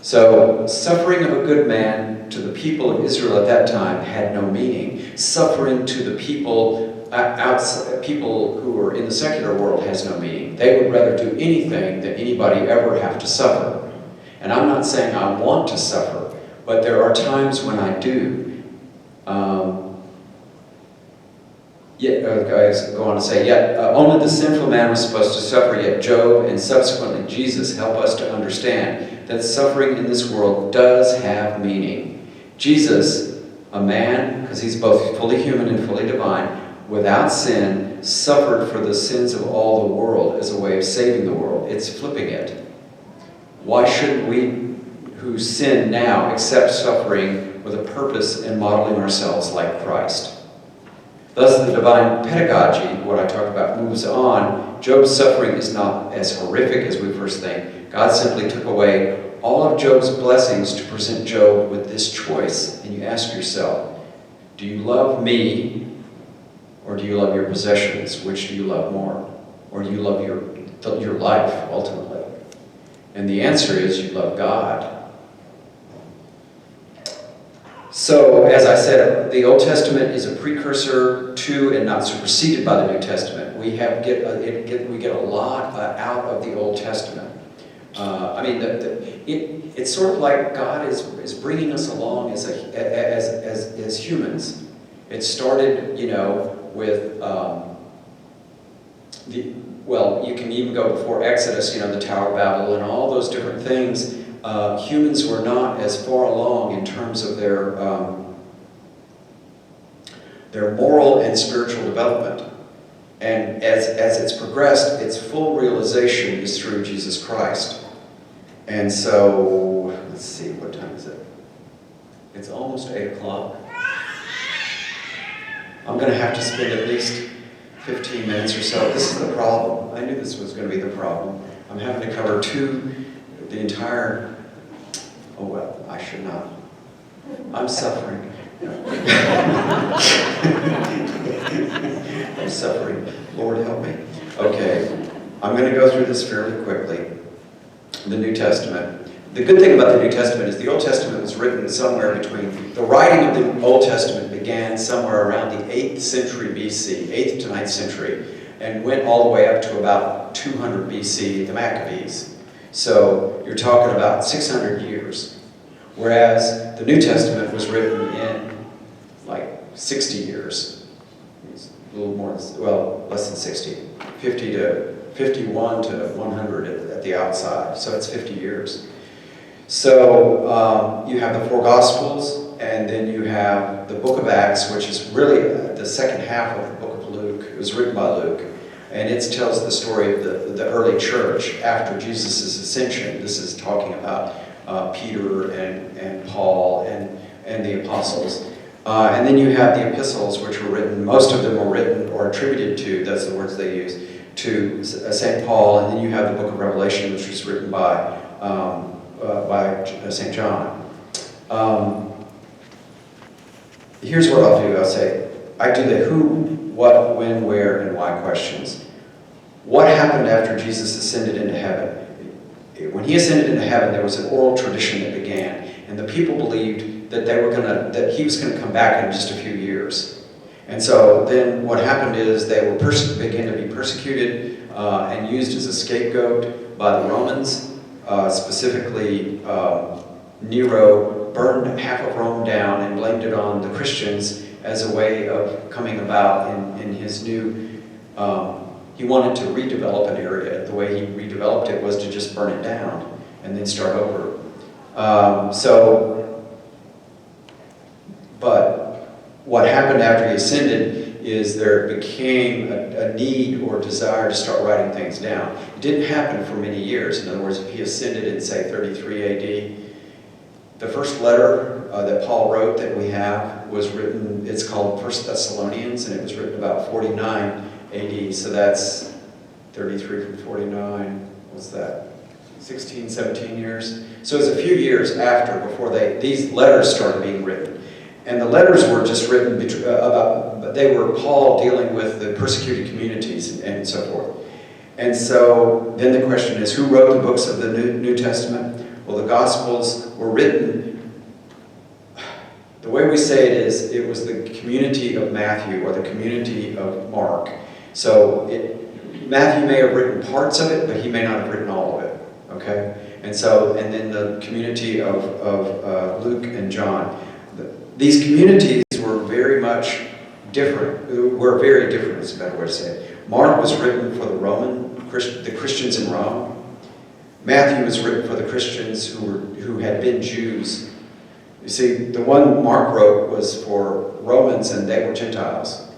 S3: So, suffering of a good man to the people of Israel at that time had no meaning. Suffering to the people people who are in the secular world has no meaning. They would rather do anything than anybody ever have to suffer. And I'm not saying I want to suffer, but there are times when I do. Go on to say, yet only the sinful man was supposed to suffer, yet Job and subsequently Jesus help us to understand that suffering in this world does have meaning. Jesus, a man, because he's both fully human and fully divine, without sin, suffered for the sins of all the world as a way of saving the world. It's flipping it. Why shouldn't we who sin now accept suffering with a purpose in modeling ourselves like Christ? Thus, the divine pedagogy, what I talked about, moves on. Job's suffering is not as horrific as we first think. God simply took away all of Job's blessings to present Job with this choice. And you ask yourself, do you love me or do you love your possessions? Which do you love more? Or do you love your life, ultimately? And the answer is you love God. So, as I said, the Old Testament is a precursor to and not superseded by the New Testament. We get a lot out of the Old Testament. It's sort of like God is bringing us along as humans. It started, with you can even go before Exodus, the Tower of Babel and all those different things. Humans were not as far along in terms of their moral and spiritual development. And as it's progressed, its full realization is through Jesus Christ. And so, let's see, what time is it? It's almost 8 o'clock. I'm going to have to spend at least 15 minutes or so. This is the problem. I knew this was going to be the problem. I'm having to cover the entire, oh well, I should not. I'm suffering. I'm suffering. Lord help me. Okay, I'm going to go through this fairly quickly. The New Testament. The good thing about the New Testament is the Old Testament was written somewhere between, the writing of the Old Testament began somewhere around the 8th century BC, 8th to 9th century, and went all the way up to about 200 BC, the Maccabees. So you're talking about 600 years. Whereas the New Testament was written in like 60 years. It's a little more, well, less than 60. 51 to 100 at the outside. So it's 50 years. So you have the four Gospels, and then you have the book of Acts, which is really the second half of the book of Luke. It was written by Luke. And it tells the story of the early church after Jesus' ascension. This is talking about Peter and Paul and the apostles. And then you have the epistles, which were written, most of them were written or attributed to, that's the words they use, to St. Paul. And then you have the book of Revelation, which was written by St. John. Here's what I'll do. I'll say, I do the who, what, when, where, and why questions. What happened after Jesus ascended into heaven? When he ascended into heaven, there was an oral tradition that began, and the people believed that that he was going to come back in just a few years. And so then what happened is they were began to be persecuted and used as a scapegoat by the Romans. Specifically, Nero burned half of Rome down and blamed it on the Christians as a way of coming about in his new. He wanted to redevelop an area. The way he redeveloped it was to just burn it down and then start over. But what happened after he ascended is there became a need or desire to start writing things down. It didn't happen for many years. In other words, if he ascended in, say, 33 AD, the first letter that Paul wrote that we have was written, it's called 1 Thessalonians, and it was written about 49 AD, so that's 33 from 49, what's that, 16, 17 years? So it was a few years after, before these letters started being written. And the letters were just written they were Paul dealing with the persecuted communities and so forth. And so then the question is, who wrote the books of the New Testament? Well, the Gospels were written, the way we say it is, it was the community of Matthew or the community of Mark. So Matthew may have written parts of it, but he may not have written all of it, okay? And then the community of Luke and John. These communities were very much different, is a better way to say it. Mark was written for the Christians in Rome. Matthew was written for the Christians who had been Jews. You see, the one Mark wrote was for Romans, and they were Gentiles.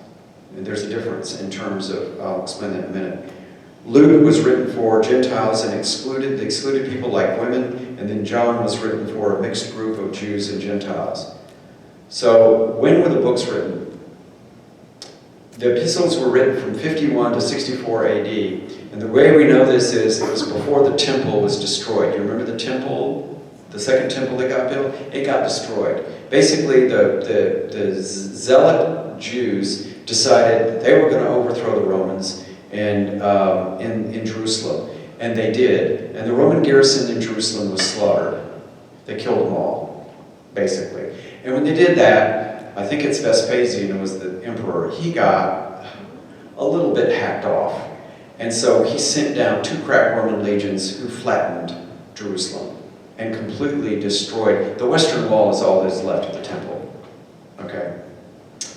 S3: And there's a difference in terms of, I'll explain that in a minute. Luke was written for Gentiles and excluded people like women, and then John was written for a mixed group of Jews and Gentiles. So when were the books written? The epistles were written from 51 to 64 AD, and the way we know this is it was before the temple was destroyed. You remember the temple, the second temple that got built? It got destroyed. Basically, the zealot Jews decided that they were going to overthrow the Romans in Jerusalem, and they did. And the Roman garrison in Jerusalem was slaughtered. They killed them all, basically. And when they did that, I think it's Vespasian was the emperor. He got a little bit hacked off. And so he sent down 2 crack Roman legions who flattened Jerusalem and completely destroyed. The Western Wall is all that's left of the temple. Okay?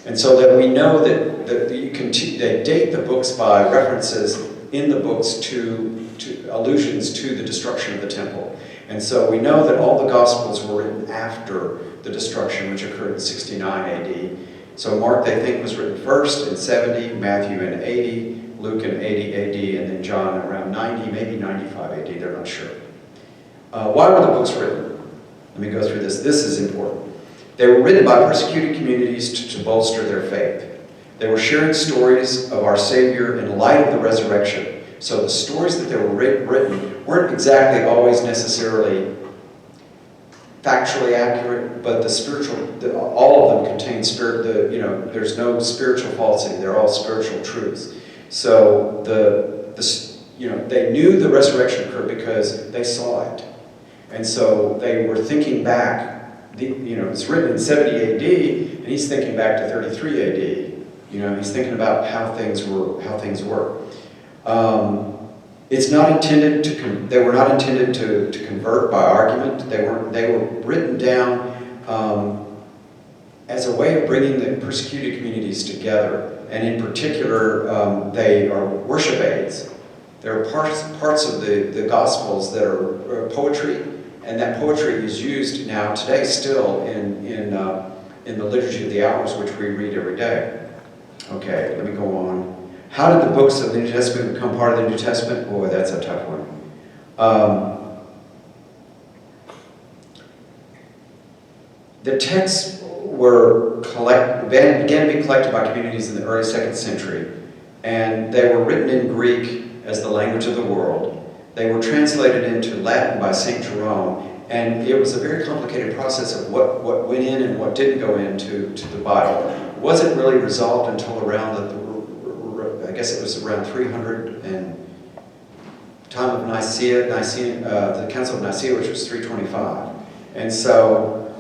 S3: And so that we know that they date the books by references in the books to allusions to the destruction of the temple. And so we know that all the Gospels were written after the destruction, which occurred in 69 AD. So Mark, they think, was written first in 70, Matthew in 80, Luke in 80 AD, and then John around 90, maybe 95 AD, they're not sure. Why were the books written? Let me go through this. This is important. They were written by persecuted communities to bolster their faith. They were sharing stories of our Savior in light of the resurrection. So the stories that they were written weren't exactly always necessarily factually accurate, but all of them contain there's no spiritual falsity. They're all spiritual truths. So they knew the resurrection occurred because they saw it, and so they were thinking back. It's written in 70 AD, and he's thinking back to 33 AD. He's thinking about how things were. It's not intended they were not intended to convert by argument. They were written down as a way of bringing the persecuted communities together. And in particular, they are worship aids. There are parts of the Gospels that are poetry, and that poetry is used now today still in the Liturgy of the Hours, which we read every day. Okay, let me go on. How did the books of the New Testament become part of the New Testament? Boy, that's a tough one. The texts began to be collected by communities in the early 2nd century, and they were written in Greek as the language of the world. They were translated into Latin by St. Jerome, and it was a very complicated process of what went in and what didn't go into the Bible. It wasn't really resolved until around I guess it was around 300 and time of Nicaea, the Council of Nicaea, which was 325. And so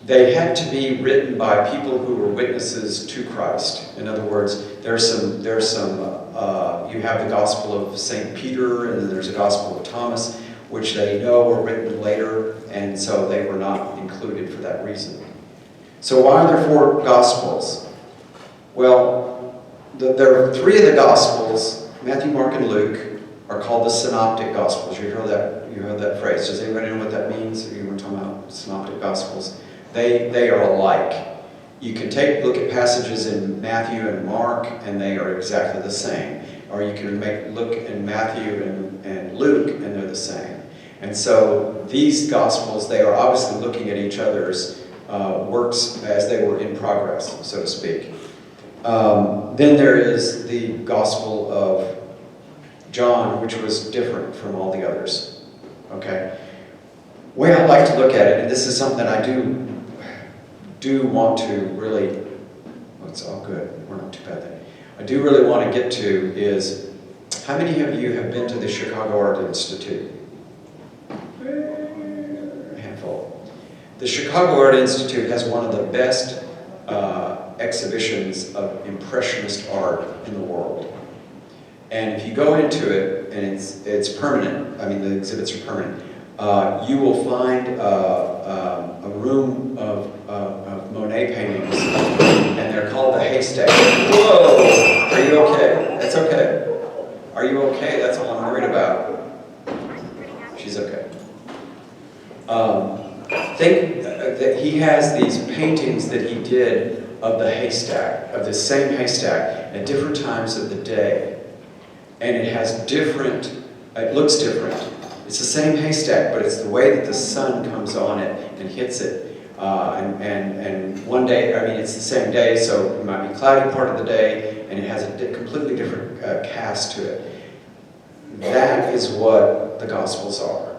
S3: they had to be written by people who were witnesses to Christ. In other words, you have the Gospel of St. Peter, and then there's a Gospel of Thomas, which they know were written later, and so they were not included for that reason. So why are there 4 Gospels? Well, there are 3 of the Gospels, Matthew, Mark, and Luke, are called the Synoptic Gospels. You heard that phrase. Does anybody know what that means? You were talking about Synoptic Gospels. They are alike. You can look at passages in Matthew and Mark, and they are exactly the same. Or you can look in Matthew and Luke, and they're the same. And so these Gospels, they are obviously looking at each other's works as they were in progress, so to speak. Then there is the Gospel of John, which was different from all the others. Okay? The way I like to look at it, and this is something that I do want to really, well, it's all good, we're not too bad then. I do really want to get to is, how many of you have been to the Chicago Art Institute? A handful. The Chicago Art Institute has one of the best exhibitions of Impressionist art in the world. And if you go into it, and it's permanent, I mean the exhibits are permanent, you will find a room of Monet paintings, and they're called the Haystack. Whoa! Are you okay? That's okay. Are you okay? That's all I'm worried about. She's okay. Think that he has these paintings that he did of the haystack, of the same haystack, at different times of the day. And it looks different. It's the same haystack, but it's the way that the sun comes on it and hits it. And one day, I mean, it's the same day, so it might be cloudy part of the day, and it has a completely different cast to it. That is what the Gospels are.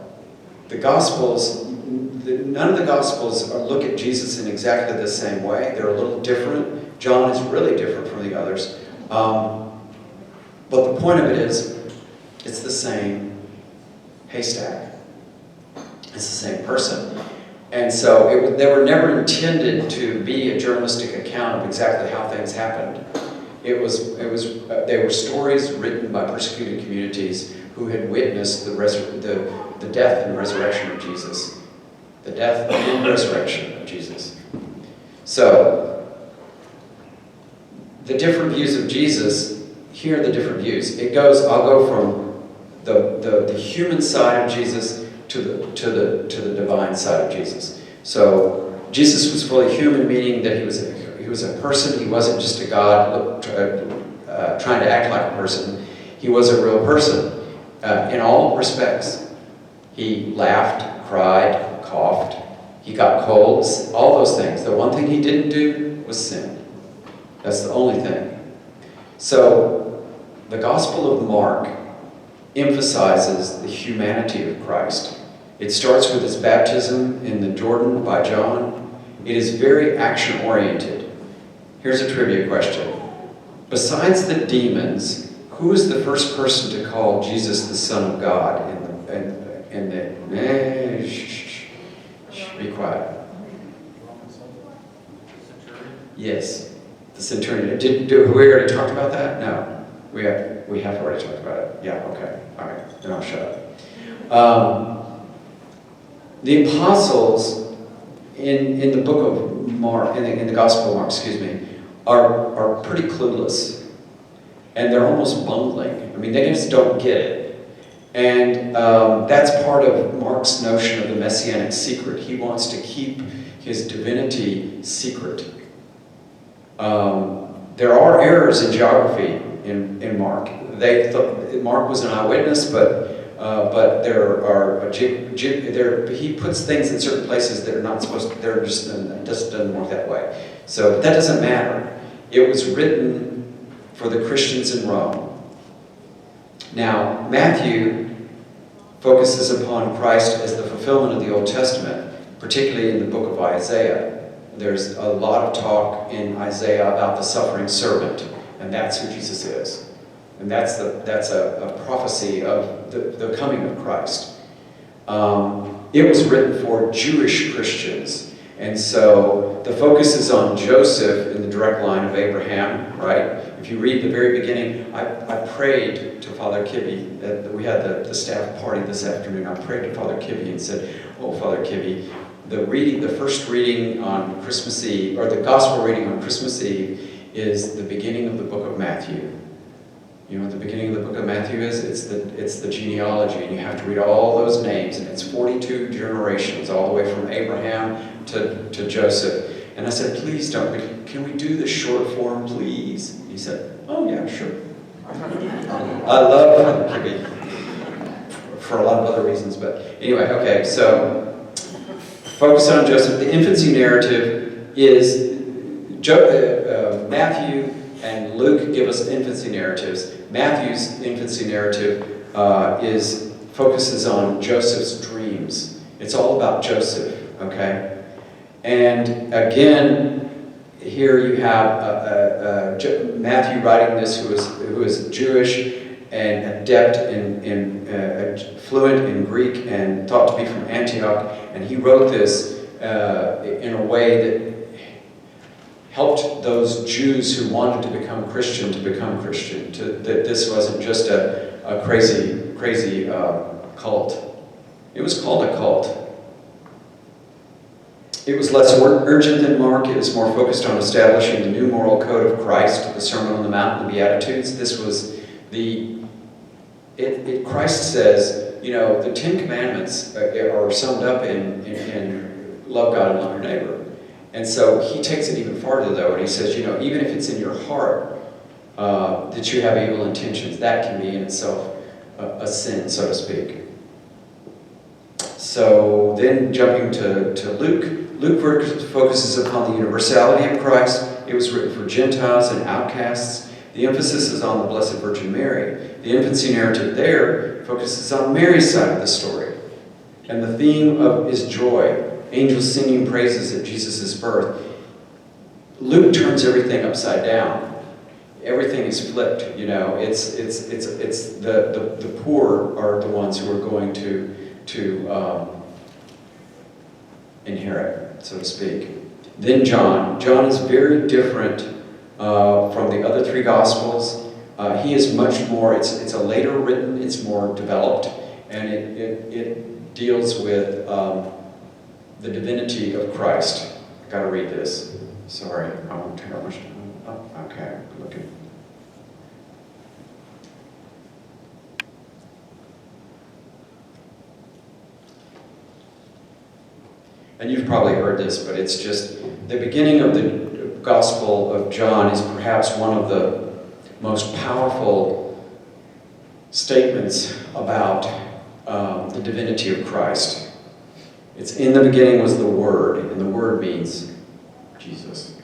S3: The Gospels, none of the Gospels look at Jesus in exactly the same way. They're a little different. John is really different from the others. But the point of it is, it's the same haystack. It's the same person. And so they were never intended to be a journalistic account of exactly how things happened. They were stories written by persecuted communities who had witnessed the death and resurrection of Jesus. The death and resurrection of Jesus. So, the different views of Jesus, here are the different views. I'll go from the human side of Jesus to the divine side of Jesus. So, Jesus was fully human, meaning that he was a person. He wasn't just a God trying to act like a person. He was a real person in all respects. He laughed, cried, coughed. He got colds, all those things. The one thing he didn't do was sin. That's the only thing. So, the Gospel of Mark emphasizes the humanity of Christ. It starts with his baptism in the Jordan by John. It is very action-oriented. Here's a trivia question. Besides the demons, who is the first person to call Jesus the Son of God be quiet. Yes, the centurion. Have we already talked about that? No. We have already talked about it. Yeah, okay. All right, then I'll shut up. The apostles in the book of Mark, in the Gospel of Mark, excuse me, are pretty clueless. And they're almost bungling. I mean, they just don't get it. And that's part of Mark's notion of the messianic secret. He wants to keep his divinity secret. There are errors in geography in Mark. Mark was an eyewitness, but there are he puts things in certain places that are not supposed to. They're just doesn't work that way. So that doesn't matter. It was written for the Christians in Rome. Now Matthew focuses upon Christ as the fulfillment of the Old Testament, particularly in the book of Isaiah. There's a lot of talk in Isaiah about the suffering servant, and that's who Jesus is. And that's a prophecy of the coming of Christ. It was written for Jewish Christians, and so the focus is on Joseph in the direct line of Abraham, right? If you read the very beginning, I prayed to Father Kibbe. We had the staff party this afternoon. I prayed to Father Kibbe and said, "Oh, Father Kibbe, the first reading on Christmas Eve, or the gospel reading on Christmas Eve, is the beginning of the book of Matthew. You know what the beginning of the book of Matthew is? It's the genealogy, and you have to read all those names, and it's 42 generations, all the way from Abraham to Joseph." And I said, "Please don't, can we do the short form, please?" He said, "Oh yeah, sure." I love Father Kibbe for a lot of other reasons, but anyway, okay, so focus on Joseph. The infancy narrative is, Matthew and Luke give us infancy narratives. Matthew's infancy narrative focuses on Joseph's dreams. It's all about Joseph, okay? And again, here you have Matthew writing this, who is Jewish and adept fluent in Greek and thought to be from Antioch, and he wrote this in a way that helped those Jews who wanted to become Christian, that this wasn't just a crazy cult. It was called a cult. It was less urgent than Mark. It was more focused on establishing the new moral code of Christ, the Sermon on the Mount, and the Beatitudes. This was Christ says, you know, the 10 Commandments are summed up in love God and love your neighbor. And so he takes it even farther, though, and he says, you know, even if it's in your heart that you have evil intentions, that can be in itself a sin, so to speak. So then jumping to Luke, Luke focuses upon the universality of Christ. It was written for Gentiles and outcasts. The emphasis is on the Blessed Virgin Mary. The infancy narrative there focuses on Mary's side of the story. And the theme is joy. Angels singing praises at Jesus' birth. Luke turns everything upside down. Everything is flipped, you know. It's the poor are the ones who are going to inherit, so to speak. Then John. John is very different from the other three Gospels. He is much more, it's a later written, it's more developed, and it deals with the divinity of Christ. I gotta read this. Sorry, I won't take up much time. Oh, okay, looking. And you've probably heard this, but it's just the beginning of the Gospel of John is perhaps one of the most powerful statements about the divinity of Christ. It's in the beginning was the Word, and the Word means Jesus.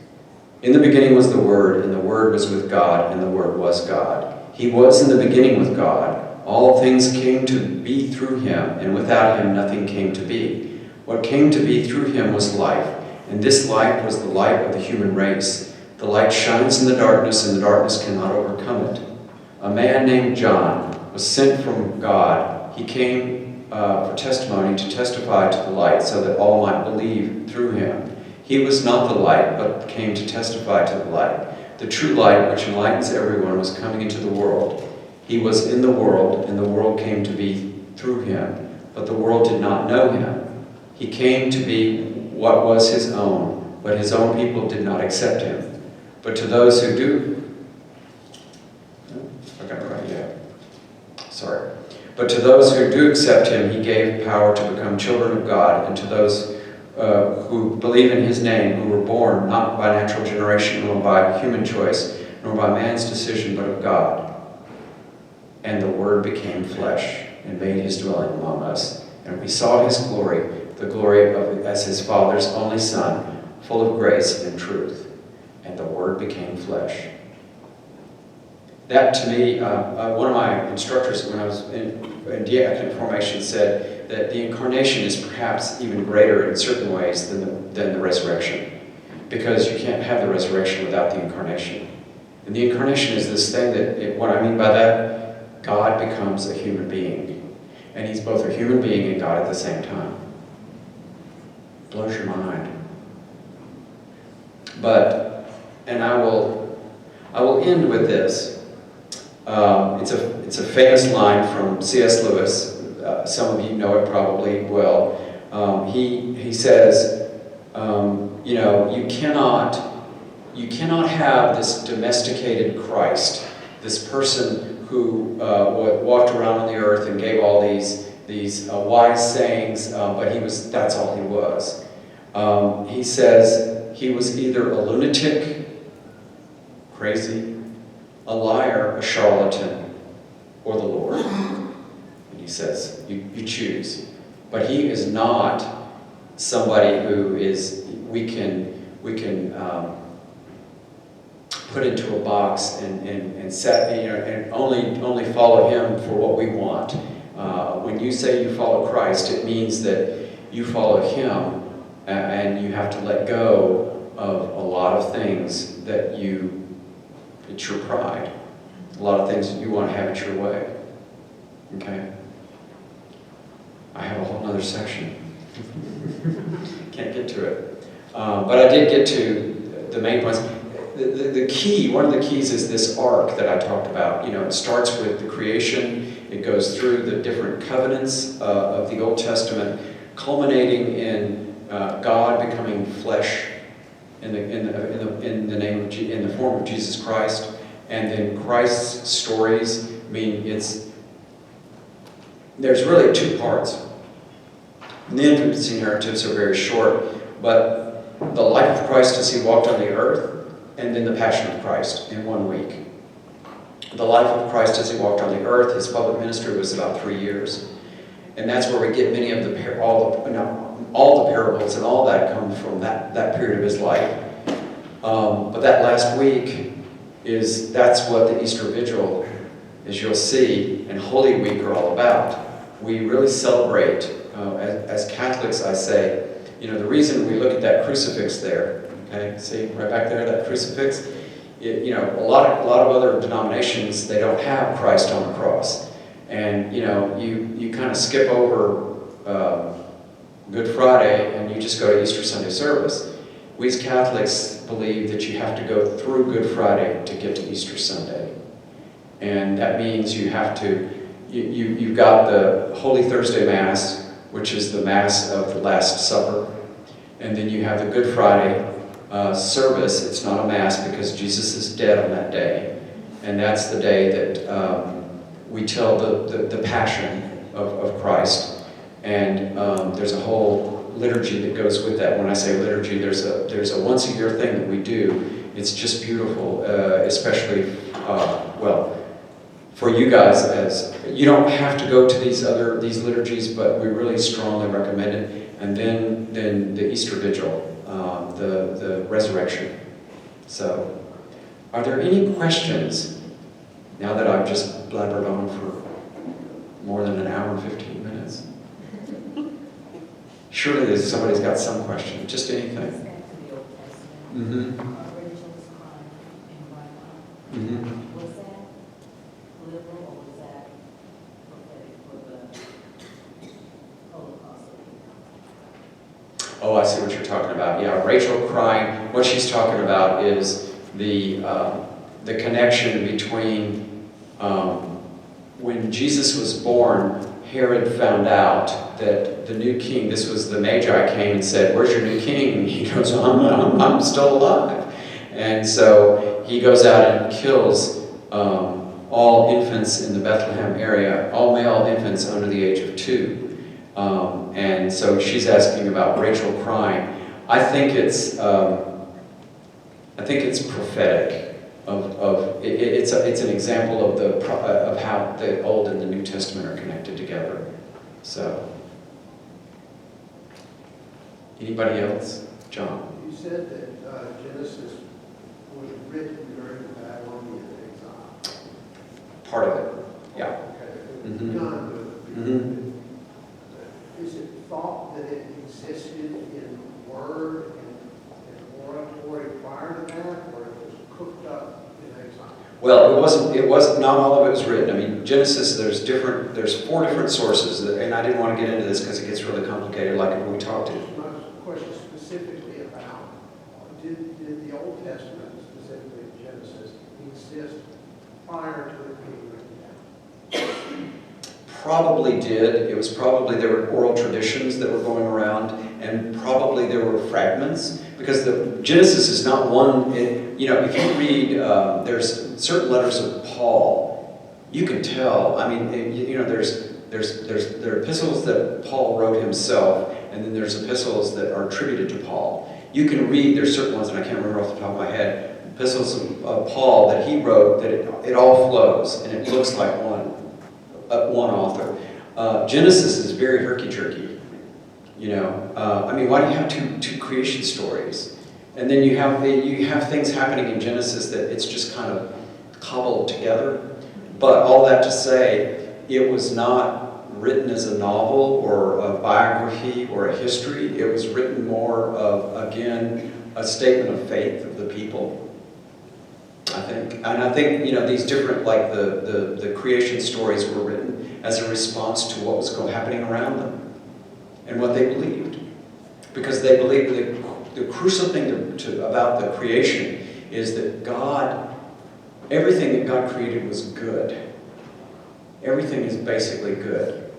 S3: In the beginning was the Word, and the Word was with God, and the Word was God. He was in the beginning with God. All things came to be through him, and without him nothing came to be. What came to be through him was life, and this life was the light of the human race. The light shines in the darkness, and the darkness cannot overcome it. A man named John was sent from God. He came for testimony to testify to the light so that all might believe through him. He was not the light, but came to testify to the light. The true light, which enlightens everyone, was coming into the world. He was in the world, and the world came to be through him, but the world did not know him. He came to be what was his own, but his own people did not accept him. But to those who do, I got it right, yeah. Sorry. But to those who do accept him, he gave power to become children of God, and to those who believe in his name, who were born not by natural generation, nor by human choice, nor by man's decision, but of God. And the Word became flesh and made his dwelling among us. And we saw his glory, the glory of as his Father's only Son, full of grace and truth. And the Word became flesh. That, to me, one of my instructors when I was in diaconate formation said that the incarnation is perhaps even greater in certain ways than the resurrection, because you can't have the resurrection without the incarnation. And the incarnation is this thing that, what I mean by that, God becomes a human being. And he's both a human being and God at the same time. Blows your mind. And I will end with this. It's a famous line from C.S. Lewis. Some of you know it probably well. He says, you cannot have this domesticated Christ, this person who walked around on the earth and gave all these wise sayings, but that's all he was. He says he was either a lunatic, crazy, a liar, a charlatan, or the Lord. And he says, you choose. But he is not somebody who we can put into a box and set, and only follow him for what we want. When you say you follow Christ, it means that you follow him, and you have to let go of a lot of things that it's your pride. A lot of things that you want to have it your way. Okay? I have a whole other section. Can't get to it. But I did get to the main points. The key, one of the keys is this arc that I talked about. It starts with the creation. It goes through the different covenants of the Old Testament, culminating in God becoming flesh in the form of Jesus Christ, and then Christ's stories. There's really two parts. The infancy narratives are very short, but the life of Christ as he walked on the earth, and then the passion of Christ in 1 week. The life of Christ as he walked on the earth, his public ministry was about 3 years. And that's where we get many of all the parables and all that come from that period of his life. But that last week that's what the Easter Vigil, as you'll see, and Holy Week are all about. We really celebrate, as Catholics, I say, the reason we look at that crucifix there, okay, see right back there, that crucifix, a lot of other denominations, they don't have Christ on the cross. And, you kind of skip over Good Friday and you just go to Easter Sunday service. We as Catholics believe that you have to go through Good Friday to get to Easter Sunday. And that means you have to, you've got the Holy Thursday Mass, which is the Mass of the Last Supper. And then you have the Good Friday service. It's not a Mass because Jesus is dead on that day. And that's the day that we tell the Passion of Christ. And there's a whole liturgy that goes with that. When I say liturgy, there's a once-a-year thing that we do. It's just beautiful, especially, for you guys, as you don't have to go to these liturgies, but we really strongly recommend it. And then the Easter Vigil, the resurrection. So, are there any questions now that I've just blabbered on for more than an hour and 15 minutes? Surely somebody's got some question, just anything.
S2: Back to the Old Testament.
S3: Mm-hmm.
S2: Rachel's crime in Weimar.
S3: Mm-hmm.
S2: Was that liberal or was that prophetic for the Holocaust?
S3: Oh, I see what you're talking about. Yeah, Rachel crying, what she's talking about is the connection between when Jesus was born, Herod found out that the new king, this was the Magi came and said, "Where's your new king?" And he goes, I'm still alive. And so he goes out and kills all infants in the Bethlehem area, all male infants under the age of 2. And so she's asking about Rachel crying. I think it's prophetic. It's an example of how the Old and the New Testament are connected together. So, anybody else? John.
S4: You said that Genesis was written during the Babylonian exile.
S3: Part of it. Yeah.
S4: Okay.
S3: Mhm.
S4: None of it.
S3: Mhm.
S4: Is it thought that it existed in word and oratory prior to that, or it was cooked up in exile?
S3: Well, it wasn't, not all of it was written. I mean, Genesis, there's 4 different sources, and I didn't want to get into this because it gets really complicated, like when we talked to.
S4: My question specifically about, did the Old Testament, specifically Genesis, exist prior to it being written down?
S3: Probably did. It was probably, there were oral traditions that were going around, and probably there were fragments, because the Genesis is not one, if you read, there's certain letters of Paul, you can tell, I mean, there are epistles that Paul wrote himself, and then there's epistles that are attributed to Paul. You can read, there's certain ones, and I can't remember off the top of my head, epistles of Paul that he wrote, that it all flows, and it looks like one author. Genesis is very herky-jerky. I mean, why do you have two creation stories? And then you have things happening in Genesis that it's just kind of cobbled together. But all that to say, it was not written as a novel or a biography or a history. It was written more of, again, a statement of faith of the people. I think, and I think these different, like the creation stories were written as a response to what was happening around them and what they believed, because they believed the crucial thing about the creation is that everything that God created was good. Everything is basically good.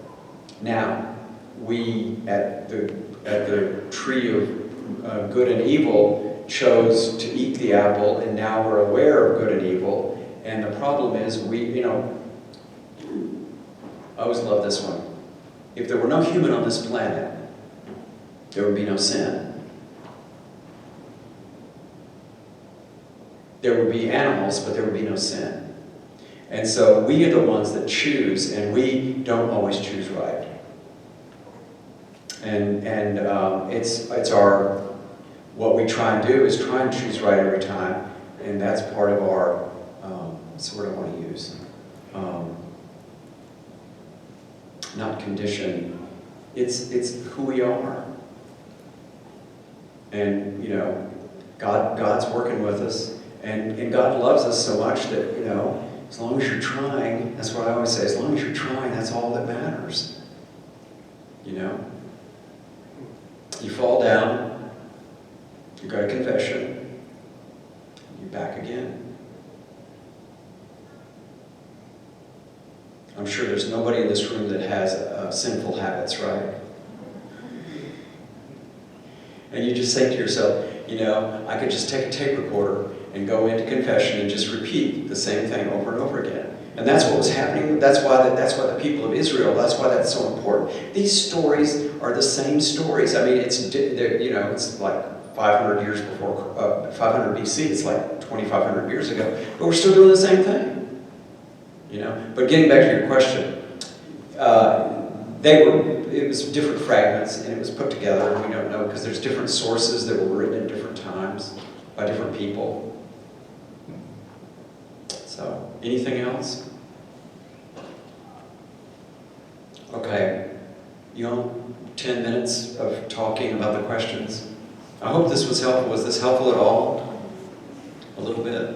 S3: Now, we at the tree of good and evil chose to eat the apple, and now we're aware of good and evil. And the problem is I always love this one. If there were no human on this planet, there would be no sin. There would be animals, but there would be no sin. And so we are the ones that choose, and we don't always choose right. And it's our, what we try and do is try and choose right every time, and that's part of our, what's the word I want to use? Not condition, it's who we are. And, God's working with us, and God loves us so much that, as long as you're trying, that's what I always say, as long as you're trying, that's all that matters. You fall down, you go to confession, you're back again. I'm sure there's nobody in this room that has sinful habits, right? And you just think to yourself, I could just take a tape recorder and go into confession and just repeat the same thing over and over again. And that's what was happening. That's why the people of Israel, that's why that's so important. These stories are the same stories. I mean, it's like 500 years before, 500 BC, it's like 2,500 years ago, but we're still doing the same thing. But getting back to your question, it was different fragments, and it was put together, and we don't know, because there's different sources that were written at different times by different people. So, anything else? Okay, 10 minutes of talking about the questions. I hope this was helpful. Was this helpful at all? A little bit?